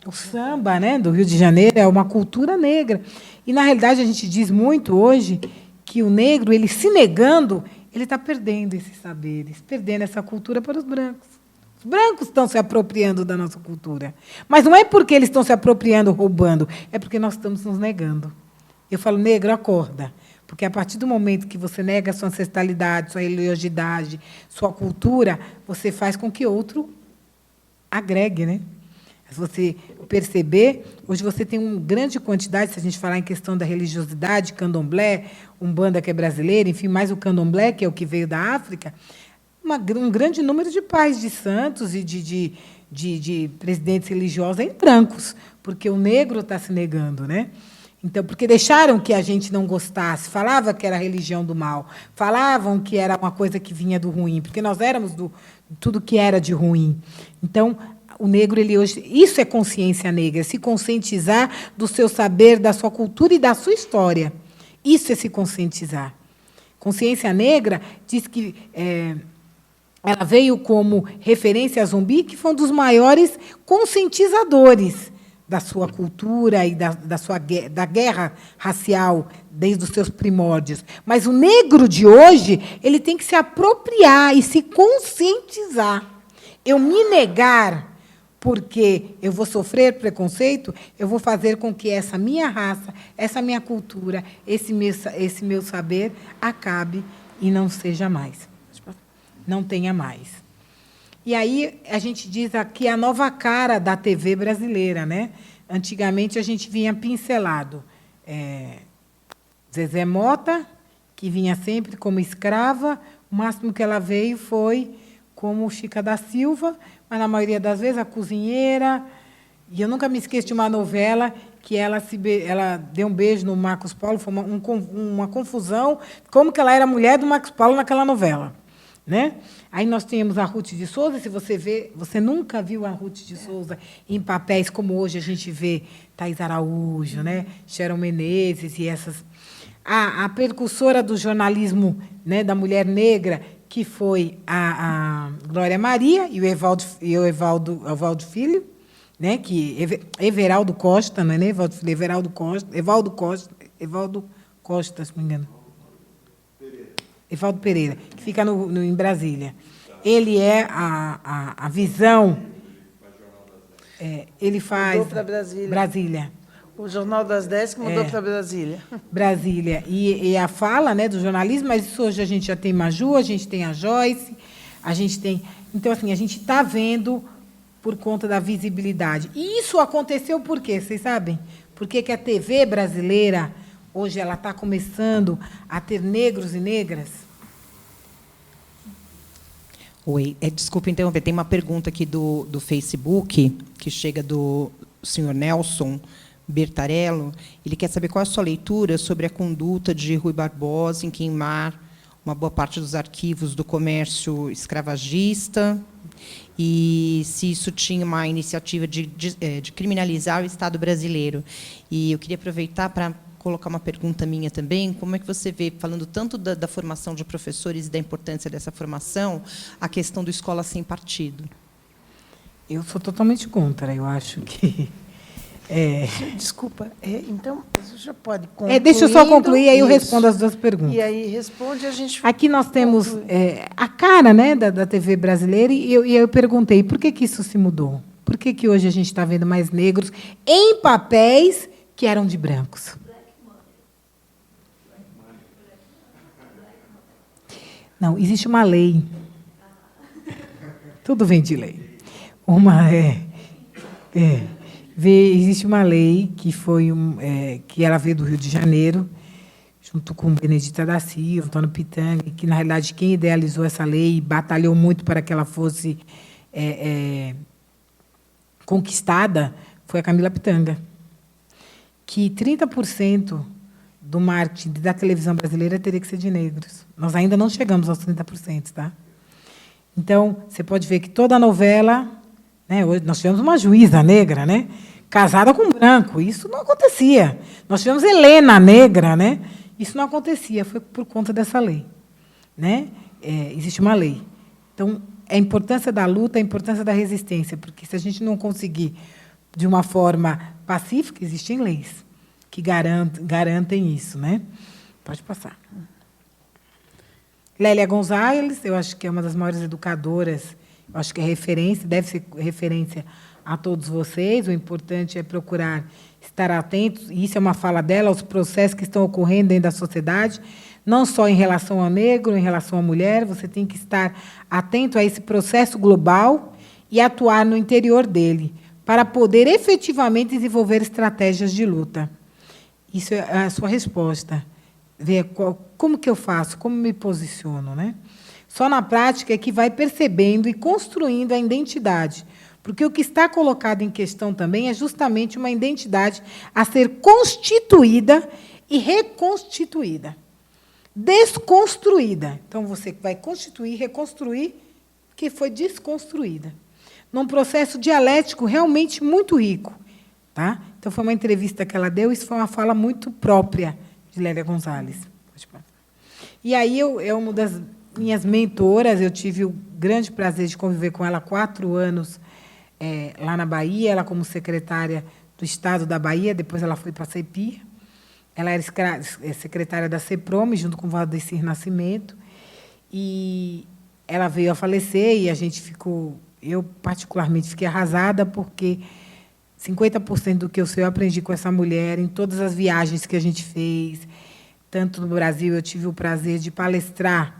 o samba, né, do Rio de Janeiro é uma cultura negra. E, na realidade, a gente diz muito hoje que o negro, ele se negando, ele está perdendo esses saberes, perdendo essa cultura para os brancos. Os brancos estão se apropriando da nossa cultura. Mas não é porque eles estão se apropriando, roubando, é porque nós estamos nos negando. Eu falo, negro, acorda. Porque, a partir do momento que você nega a sua ancestralidade, sua religiosidade, sua cultura, você faz com que outro agregue, né? Se você perceber, hoje você tem uma grande quantidade, se a gente falar em questão da religiosidade, candomblé, umbanda, que é brasileira, enfim, mais o candomblé, que é o que veio da África, um grande número de pais de santos e de presidentes religiosos em brancos, porque o negro está se negando, né? Então, porque deixaram que a gente não gostasse, falava que era a religião do mal, falavam que era uma coisa que vinha do ruim, porque nós éramos do tudo que era de ruim. Então, o negro, ele hoje, isso é consciência negra, se conscientizar do seu saber, da sua cultura e da sua história. Isso é se conscientizar. Consciência negra diz que ela veio como referência a Zumbi, que foi um dos maiores conscientizadores da sua cultura e da guerra racial desde os seus primórdios. Mas o negro de hoje, ele tem que se apropriar e se conscientizar. Eu me negar porque eu vou sofrer preconceito, eu vou fazer com que essa minha raça, essa minha cultura, esse meu saber acabe e não seja mais. Não tenha mais. E aí a gente diz aqui a nova cara da TV brasileira, né? Antigamente a gente vinha pincelado. Zezé Mota, que vinha sempre como escrava, o máximo que ela veio foi como Chica da Silva, mas, na maioria das vezes, a cozinheira. E eu nunca me esqueço de uma novela que ela deu um beijo no Marcos Paulo, foi uma confusão, como que ela era mulher do Marcos Paulo naquela novela. Né? Aí nós tínhamos a Ruth de Souza, se você vê, você nunca viu a Ruth de Souza em papéis como hoje a gente vê Thais Araújo, né? Sharon Menezes e essas. A precursora do jornalismo, né, da mulher negra, que foi a Glória Maria e o Evaldo Filho, né, que Everaldo Costa, não é, né? Evaldo Filho, Evaldo Costa, se não me engano. Evaldo Pereira, que fica em Brasília. Ele é a visão. Ele faz. Mudou para Brasília. Brasília. O Jornal das 10 que mudou para Brasília. Brasília. E a fala, né, do jornalismo, mas isso hoje a gente já tem Maju, a gente tem a Joyce, a gente tem. Então, assim, a gente está vendo por conta da visibilidade. E isso aconteceu por quê? Vocês sabem? Porque que a TV brasileira, hoje, ela está começando a ter negros e negras? Oi, desculpa interromper, tem uma pergunta aqui do Facebook, que chega do senhor Nelson Bertarello. Ele quer saber qual é a sua leitura sobre a conduta de Rui Barbosa em queimar uma boa parte dos arquivos do comércio escravagista e se isso tinha uma iniciativa de criminalizar o Estado brasileiro. E eu queria aproveitar para colocar uma pergunta minha também. Como é que você vê, falando tanto da formação de professores e da importância dessa formação, a questão do escola sem partido? Eu sou totalmente contra. Eu acho que... Desculpa, então, você já pode concluir. Deixa eu só concluir, aí eu respondo as duas perguntas. E aí responde, a gente... Aqui nós temos a cara, né, da TV brasileira, e eu perguntei, por que isso se mudou? Por que hoje a gente está vendo mais negros em papéis que eram de brancos? Não, existe uma lei. Tudo vem de lei. Existe uma lei que que ela veio do Rio de Janeiro, junto com Benedita da Silva, Antônio Pitanga, que, na realidade, quem idealizou essa lei e batalhou muito para que ela fosse conquistada foi a Camila Pitanga, que 30% do marketing da televisão brasileira teria que ser de negros. Nós ainda não chegamos aos 30%. Tá? Então, você pode ver que toda a novela... Né, hoje nós tivemos uma juíza negra, né, casada com um branco. Isso não acontecia. Nós tivemos Helena negra. Né, isso não acontecia, foi por conta dessa lei. Né? Existe uma lei. Então, a importância da luta, a importância da resistência, porque se a gente não conseguir de uma forma pacífica, existem leis que garantem isso. Né? Pode passar. Lélia Gonzalez, eu acho que é uma das maiores educadoras, eu acho que é referência, deve ser referência a todos vocês. O importante é procurar estar atentos, e isso é uma fala dela, aos processos que estão ocorrendo dentro da sociedade, não só em relação ao negro, em relação à mulher, você tem que estar atento a esse processo global e atuar no interior dele, para poder efetivamente desenvolver estratégias de luta. Isso é a sua resposta. Ver como que eu faço, como me posiciono. Né? Só na prática é que vai percebendo e construindo a identidade. Porque o que está colocado em questão também é justamente uma identidade a ser constituída e reconstituída. Desconstruída. Então, você vai constituir, reconstruir, que foi desconstruída. Num processo dialético realmente muito rico. Tá? Então, foi uma entrevista que ela deu, isso foi uma fala muito própria de Lélia Gonzalez. E aí, é uma das minhas mentoras, eu tive o grande prazer de conviver com ela há 4 anos lá na Bahia, ela como secretária do Estado da Bahia, depois ela foi para a CEPIR, ela era secretária da CEPROME, junto com o Valdecir Nascimento, e ela veio a falecer, e a gente ficou, eu particularmente fiquei arrasada, porque 50% do que eu sei eu aprendi com essa mulher, em todas as viagens que a gente fez, tanto no Brasil, eu tive o prazer de palestrar,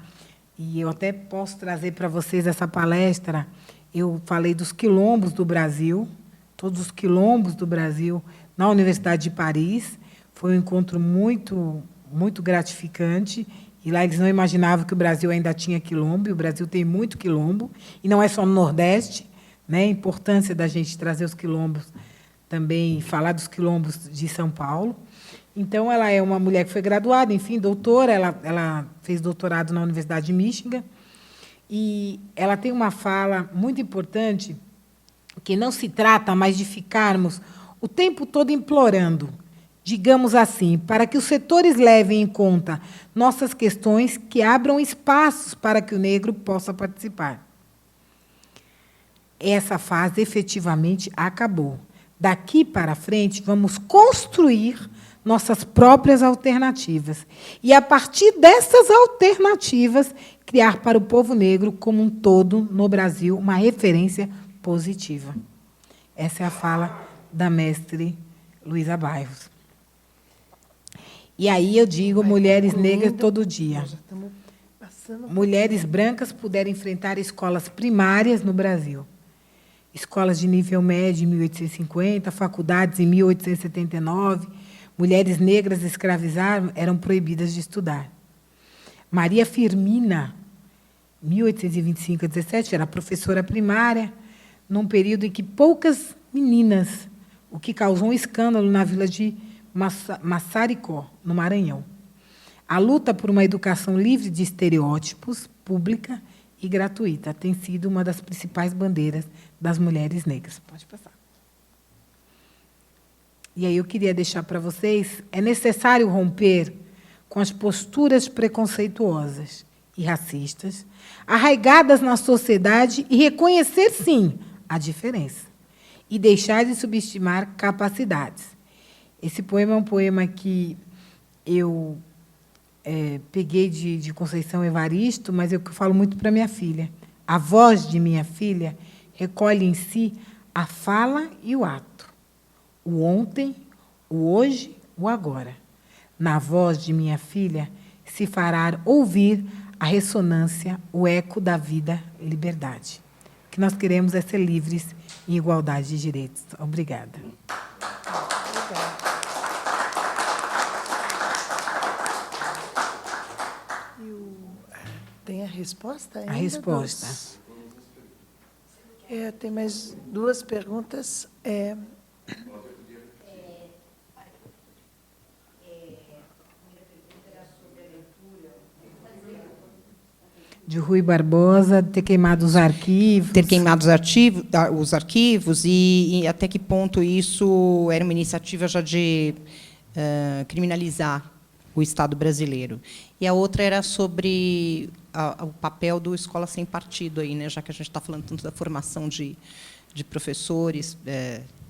e eu até posso trazer para vocês essa palestra. Eu falei dos quilombos do Brasil, todos os quilombos do Brasil, na Universidade de Paris. Foi um encontro muito, muito gratificante, e lá eles não imaginavam que o Brasil ainda tinha quilombo, e o Brasil tem muito quilombo, e não é só no Nordeste, né? A importância da gente trazer os quilombos também, falar dos quilombos de São Paulo. Então, ela é uma mulher que foi graduada, enfim, doutora, ela fez doutorado na Universidade de Michigan, e ela tem uma fala muito importante, que não se trata mais de ficarmos o tempo todo implorando, digamos assim, para que os setores levem em conta nossas questões, que abram espaços para que o negro possa participar. Essa fase, efetivamente, acabou. Daqui para frente, vamos construir nossas próprias alternativas. E, a partir dessas alternativas, criar para o povo negro, como um todo, no Brasil, uma referência positiva. Essa é a fala da mestre Luísa Bairros. E aí eu digo, mulheres negras todo dia. Mulheres brancas puderam enfrentar escolas primárias no Brasil. Escolas de nível médio em 1850, faculdades em 1879, mulheres negras escravizadas eram proibidas de estudar. Maria Firmina, 1825 a 17, era professora primária, num período em que poucas meninas, o que causou um escândalo na vila de Massaricó, no Maranhão. A luta por uma educação livre de estereótipos, pública e gratuita, tem sido uma das principais bandeiras das mulheres negras. Pode passar. E aí eu queria deixar para vocês, é necessário romper com as posturas preconceituosas e racistas, arraigadas na sociedade, e reconhecer, sim, a diferença, e deixar de subestimar capacidades. Esse poema é um poema que eu peguei de Conceição Evaristo, mas eu falo muito para minha filha. A voz de minha filha recolhe em si a fala e o ato, o ontem, o hoje, o agora. Na voz de minha filha se fará ouvir a ressonância, o eco da vida, liberdade. O que nós queremos é ser livres e igualdade de direitos. Obrigada. Tem a resposta ainda? A resposta. Tem mais duas perguntas. De Rui Barbosa, ter queimado os arquivos. Ter queimado os arquivos e até que ponto isso era uma iniciativa já de criminalizar o Estado brasileiro. E a outra era sobre o papel do Escola Sem Partido, aí, né, já que a gente está falando tanto da formação de professores,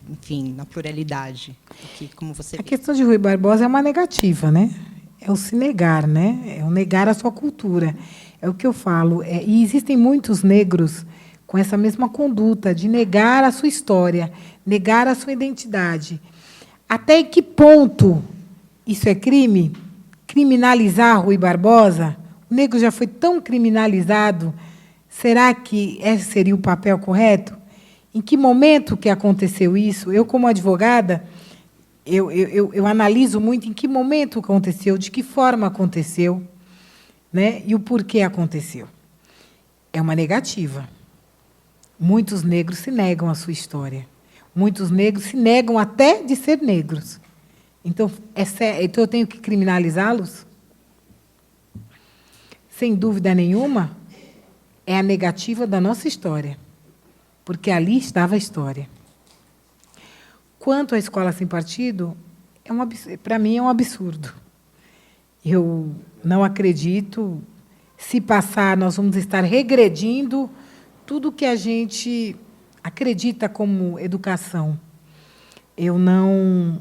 enfim, na pluralidade. Aqui, como você A questão de Rui Barbosa é uma negativa, né? É o se negar, né? É o negar a sua cultura. É o que eu falo. E existem muitos negros com essa mesma conduta de negar a sua história, negar a sua identidade. Até que ponto isso é crime? Criminalizar Rui Barbosa? O negro já foi tão criminalizado. Será que esse seria o papel correto? Em que momento que aconteceu isso? Eu, como advogada, eu analiso muito em que momento aconteceu, de que forma aconteceu, né, e o porquê aconteceu. É uma negativa. Muitos negros se negam à sua história. Muitos negros se negam até de ser negros. Então, então eu tenho que criminalizá-los? Sem dúvida nenhuma, é a negativa da nossa história, porque ali estava a história. Quanto à Escola Sem Partido, para mim é um absurdo. Eu não acredito. Se passar, nós vamos estar regredindo tudo que a gente acredita como educação. Eu não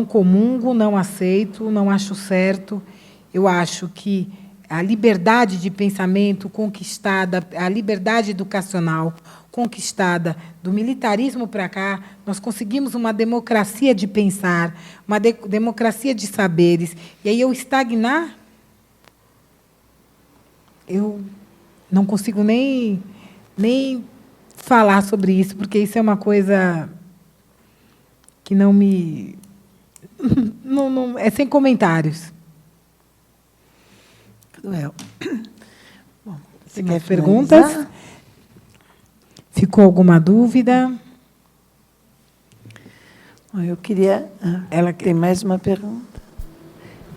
comungo, não aceito, não acho certo. Eu acho que a liberdade de pensamento conquistada, a liberdade educacional conquistada do militarismo para cá, nós conseguimos uma democracia de pensar, uma democracia de saberes. E aí eu estagnar, eu não consigo nem falar sobre isso, porque isso é uma coisa que não me... Não, é sem comentários. Cruel. Bom, tem mais perguntas? Ficou alguma dúvida? Eu queria... Ela tem mais uma pergunta.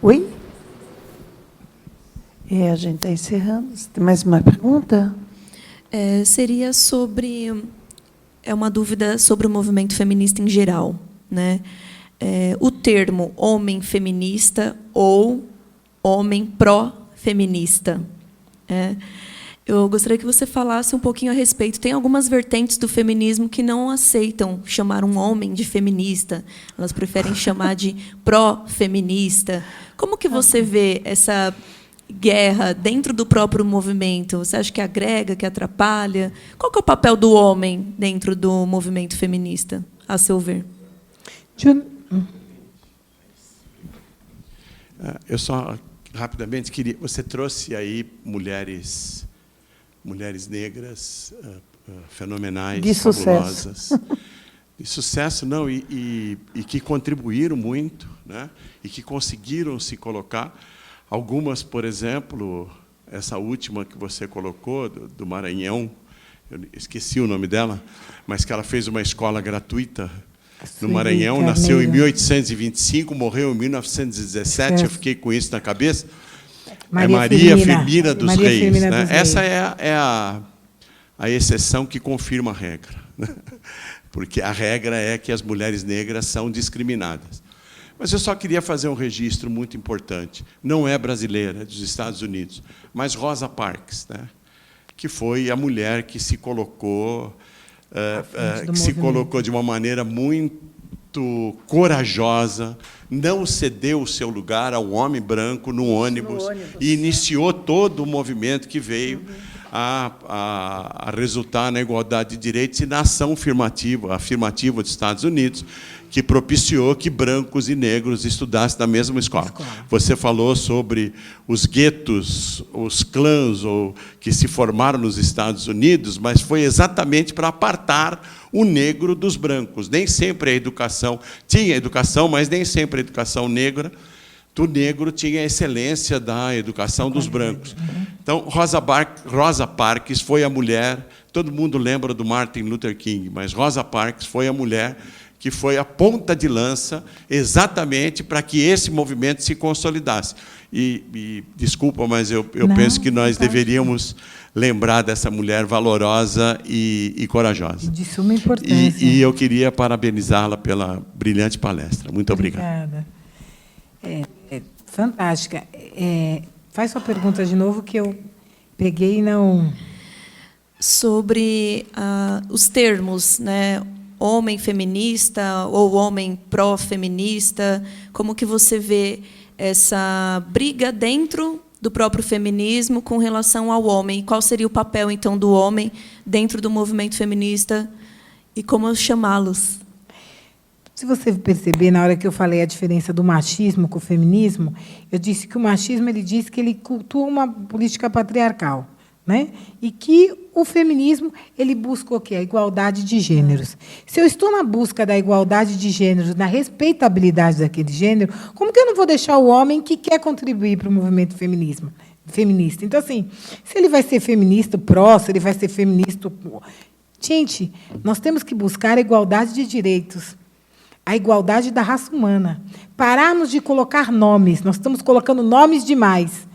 Oi? A gente está encerrando. Tem mais uma pergunta? Seria sobre... É uma dúvida sobre o movimento feminista em geral, né? O termo homem feminista ou homem pró-feminista. Eu gostaria que você falasse um pouquinho a respeito. Tem algumas vertentes do feminismo que não aceitam chamar um homem de feminista. Elas preferem chamar de pró-feminista. Como que você vê essa guerra dentro do próprio movimento? Você acha que agrega, que atrapalha? Qual que é o papel do homem dentro do movimento feminista, a seu ver? Eu só, rapidamente, queria... Você trouxe aí mulheres negras fenomenais, de fabulosas. Sucesso. De sucesso, não, e que contribuíram muito, né? E que conseguiram se colocar. Algumas, por exemplo, essa última que você colocou, do Maranhão, eu esqueci o nome dela, mas que ela fez uma escola gratuita no Maranhão, nasceu em 1825, morreu em 1917, eu fiquei com isso na cabeça. Maria Firmina dos Reis. Né? Essa é a exceção que confirma a regra. Né? Porque a regra é que as mulheres negras são discriminadas. Mas eu só queria fazer um registro muito importante. Não é brasileira, é dos Estados Unidos, mas Rosa Parks, né? Que foi a mulher que se colocou, de uma maneira muito corajosa, não cedeu o seu lugar ao homem branco no ônibus e iniciou todo o movimento que veio a resultar na igualdade de direitos e na ação afirmativa dos Estados Unidos, que propiciou que brancos e negros estudassem na mesma escola. Você falou sobre os guetos, os clãs que se formaram nos Estados Unidos, mas foi exatamente para apartar o negro dos brancos. Nem sempre a educação... Tinha educação, mas nem sempre a educação negra do negro tinha a excelência da educação dos brancos. Então, Rosa Parks foi a mulher... Todo mundo lembra do Martin Luther King, mas Rosa Parks foi a mulher que foi a ponta de lança exatamente para que esse movimento se consolidasse. Desculpa, mas eu penso que nós deveríamos lembrar dessa mulher valorosa e corajosa. De suma importância. E eu queria parabenizá-la pela brilhante palestra. Muito obrigado. Obrigada. Fantástica. Faz sua pergunta de novo, que eu peguei e não... Sobre os termos, né? Homem feminista ou homem pró-feminista, como que você vê essa briga dentro do próprio feminismo com relação ao homem? Qual seria o papel, então, do homem dentro do movimento feminista e como chamá-los? Se você perceber, na hora que eu falei a diferença do machismo com o feminismo, eu disse que o machismo ele diz que ele cultua uma política patriarcal, né? E que o feminismo ele busca o quê? A igualdade de gêneros. Se eu estou na busca da igualdade de gêneros, na respeitabilidade daquele gênero, como que eu não vou deixar o homem que quer contribuir para o movimento feminista? Então, assim, se ele vai ser feminista pró, se ele vai ser feminista... Gente, nós temos que buscar a igualdade de direitos, a igualdade da raça humana. Pararmos de colocar nomes, nós estamos colocando nomes demais.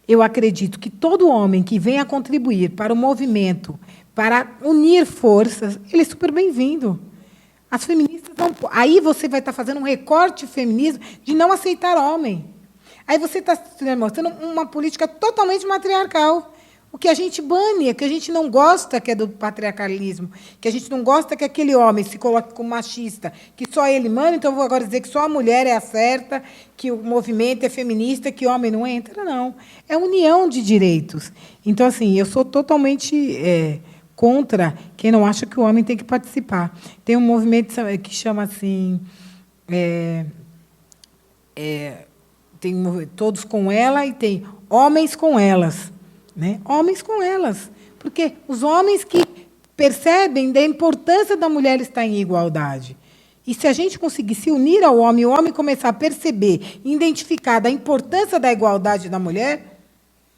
Eu acredito que todo homem que venha contribuir para o movimento, para unir forças, ele é super bem-vindo. As feministas não... Aí você vai estar fazendo um recorte feminismo de não aceitar homem. Aí você está mostrando uma política totalmente matriarcal. O que a gente bane, o que a gente não gosta, que é do patriarcalismo, que a gente não gosta que aquele homem se coloque como machista, que só ele manda, então eu vou agora dizer que só a mulher é a certa, que o movimento é feminista, que o homem não entra. Não. É união de direitos. Então, assim, eu sou totalmente contra quem não acha que o homem tem que participar. Tem um movimento que chama assim... tem todos com ela e tem homens com elas. Né? Homens com elas. Porque os homens que percebem da importância da mulher estar em igualdade. E se a gente conseguir se unir ao homem, o homem começar a perceber, identificar da importância da igualdade da mulher,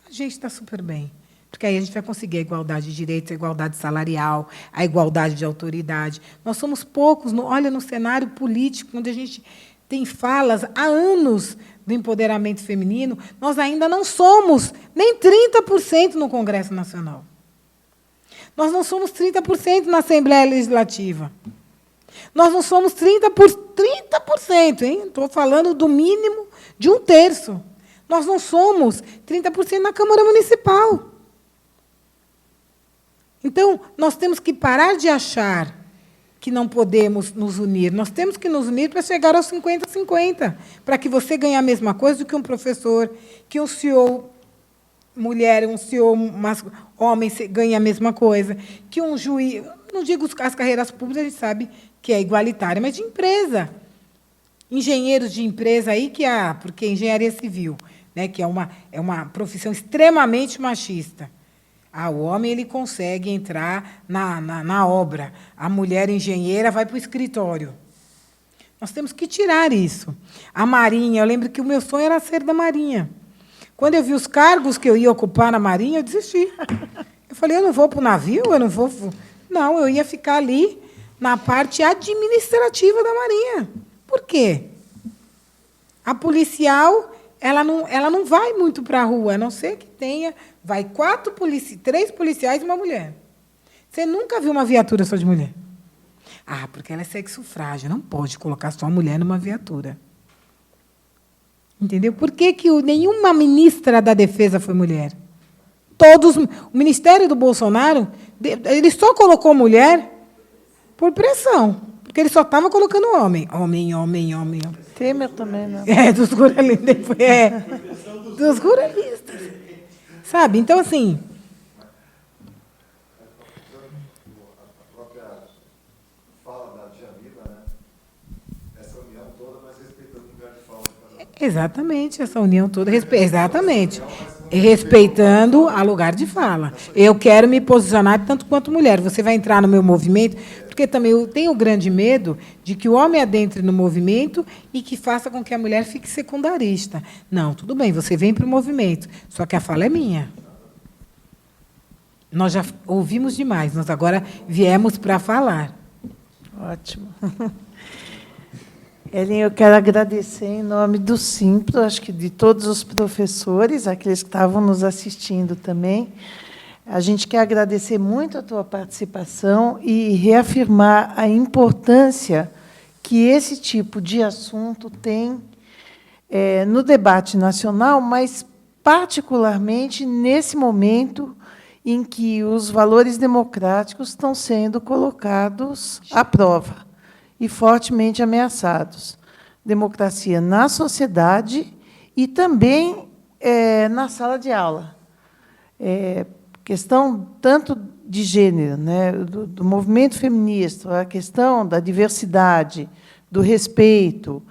a gente está super bem. Porque aí a gente vai conseguir a igualdade de direitos, a igualdade salarial, a igualdade de autoridade. Nós somos poucos, olha, no cenário político, onde a gente tem falas há anos do empoderamento feminino, nós ainda não somos nem 30% no Congresso Nacional. Nós não somos 30% na Assembleia Legislativa. Nós não somos 30%, hein? Estou falando do mínimo de 1/3. Nós não somos 30% na Câmara Municipal. Então, nós temos que parar de achar que não podemos nos unir. Nós temos que nos unir para chegar aos 50-50, para que você ganhe a mesma coisa do que um professor, que um CEO mulher, um CEO homem ganhe a mesma coisa, que um juiz... Não digo as carreiras públicas, a gente sabe que é igualitária, mas de empresa. Engenheiros de empresa aí, porque engenharia civil, né, que é uma profissão extremamente machista. O homem ele consegue entrar na obra. A mulher engenheira vai para o escritório. Nós temos que tirar isso. A Marinha, eu lembro que o meu sonho era ser da Marinha. Quando eu vi os cargos que eu ia ocupar na Marinha, eu desisti. Eu falei, eu não vou para o navio, eu não vou... Não, eu ia ficar ali na parte administrativa da Marinha. Por quê? A policial... Ela não vai muito para a rua, a não ser que tenha... Vai 3 policiais e uma mulher. Você nunca viu uma viatura só de mulher? Porque ela é sexo frágil, não pode colocar só a mulher numa viatura. Entendeu? Por que nenhuma ministra da Defesa foi mulher? O Ministério do Bolsonaro, ele só colocou mulher por pressão, porque ele só estava colocando homem. Homem. Temer também, não. Dos ruralistas. Dos ruralistas. Sabe? Então, assim, Exatamente, essa união toda, exatamente. Respeitando a lugar de fala. Eu quero me posicionar tanto quanto mulher. Você vai entrar no meu movimento, porque também eu tenho o grande medo de que o homem adentre no movimento e que faça com que a mulher fique secundarista. Não, tudo bem, você vem para o movimento, só que a fala é minha. Nós já ouvimos demais, nós agora viemos para falar. Ótimo. Ellen, eu quero agradecer em nome do Simpro, acho que de todos os professores, aqueles que estavam nos assistindo também. A gente quer agradecer muito a tua participação e reafirmar a importância que esse tipo de assunto tem no debate nacional, mas particularmente nesse momento em que os valores democráticos estão sendo colocados à prova e fortemente ameaçados. Democracia na sociedade e também na sala de aula. Questão tanto de gênero, né, do movimento feminista, a questão da diversidade, do respeito,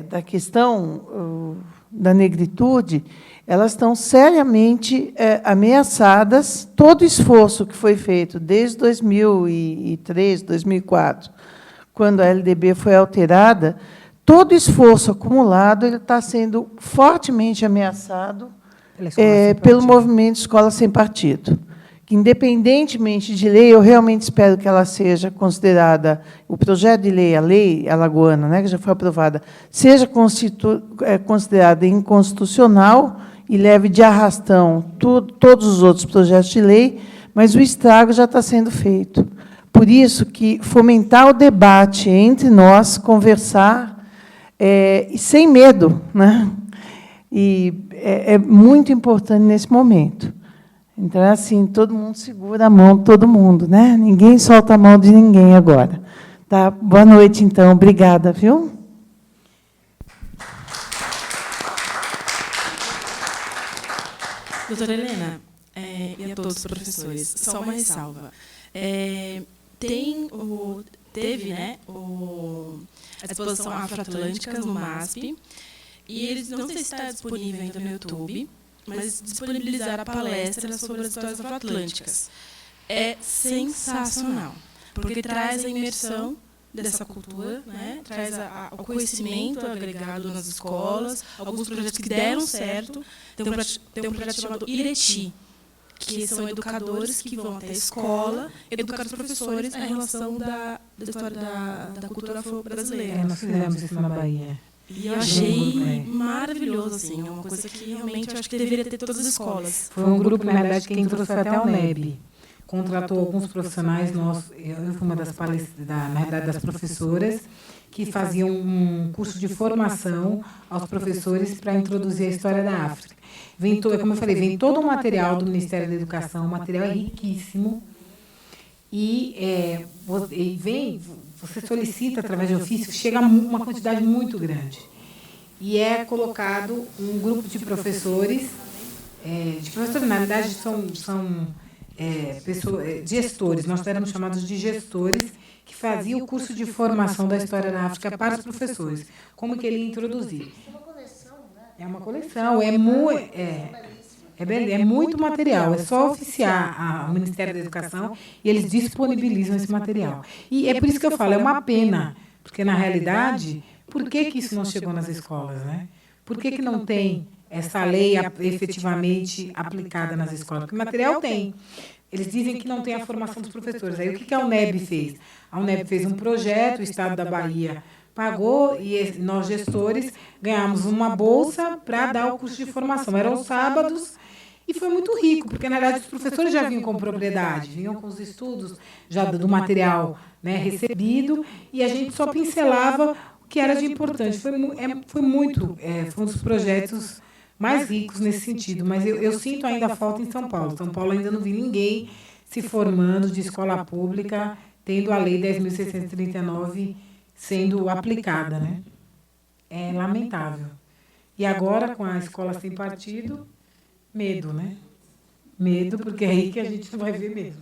da questão da negritude, elas estão seriamente ameaçadas. Todo o esforço que foi feito desde 2003, 2004, quando a LDB foi alterada, todo o esforço acumulado ele está sendo fortemente ameaçado pelo movimento Escola Sem Partido. Que, independentemente de lei, eu realmente espero que ela seja considerada, o projeto de lei, a lei alagoana, né, que já foi aprovada, seja considerada inconstitucional e leve de arrastão todos os outros projetos de lei, mas o estrago já está sendo feito. Por isso que fomentar o debate entre nós, conversar, sem medo, né? E é muito importante nesse momento. Então, é assim, todo mundo segura a mão de todo mundo, né? Ninguém solta a mão de ninguém agora. Tá? Boa noite, então. Obrigada, viu? Doutora Helena, e a todos os professores, só uma ressalva. Teve, né, a exposição Afroatlânticas no MASP, e eles não sei se está disponível ainda no YouTube, mas disponibilizaram a palestra sobre as histórias afroatlânticas. É sensacional, porque traz a imersão dessa cultura, né? Traz o conhecimento agregado nas escolas, alguns projetos que deram certo. Tem um projeto chamado Ireti, que são educadores que vão até a escola, educar os professores em relação da história da cultura afro-brasileira. Nós fizemos isso na Bahia. E eu achei maravilhoso, assim, é uma coisa que realmente eu acho que deveria ter todas as escolas. Foi um grupo, na verdade, quem trouxe até o NEB. Contratou alguns profissionais, eu fui uma das das professoras, que faziam um curso de formação aos professores para introduzir a história da África. Como eu falei, vem todo o material do Ministério da Educação, o material é riquíssimo, e você solicita através de ofício, chega a uma quantidade muito grande. E é colocado um grupo de professores, na verdade são gestores, nós éramos chamados de gestores, que faziam o curso de formação da história da África para os professores. Como que ele ia introduzir? É uma coleção, é muito material, é só oficiar o Ministério da Educação e eles disponibilizam esse material. E é por isso que eu falo, é uma pena, porque, na realidade, por que isso não chegou nas escolas, né? Por que não tem essa lei efetivamente aplicada nas escolas? Porque o material tem. Eles dizem que não tem a formação dos professores. Aí, o que a UNEB fez? A UNEB fez um projeto, o Estado da Bahia pagou, e nós, gestores, ganhamos uma bolsa para dar o curso de formação. Eram os sábados, e foi muito rico, porque, na verdade, os professores já vinham com propriedade, vinham com os estudos já do material, né, recebido, e a gente só pincelava o que era de importante. Foi um dos projetos mais ricos nesse sentido, mas eu sinto ainda falta em São Paulo. São Paulo ainda não vi ninguém se formando de escola pública, tendo a Lei 10.639 sendo aplicada, né? É lamentável. E agora, com a escola sem partido, medo, né? Medo, porque é aí que a gente não vai ver mesmo.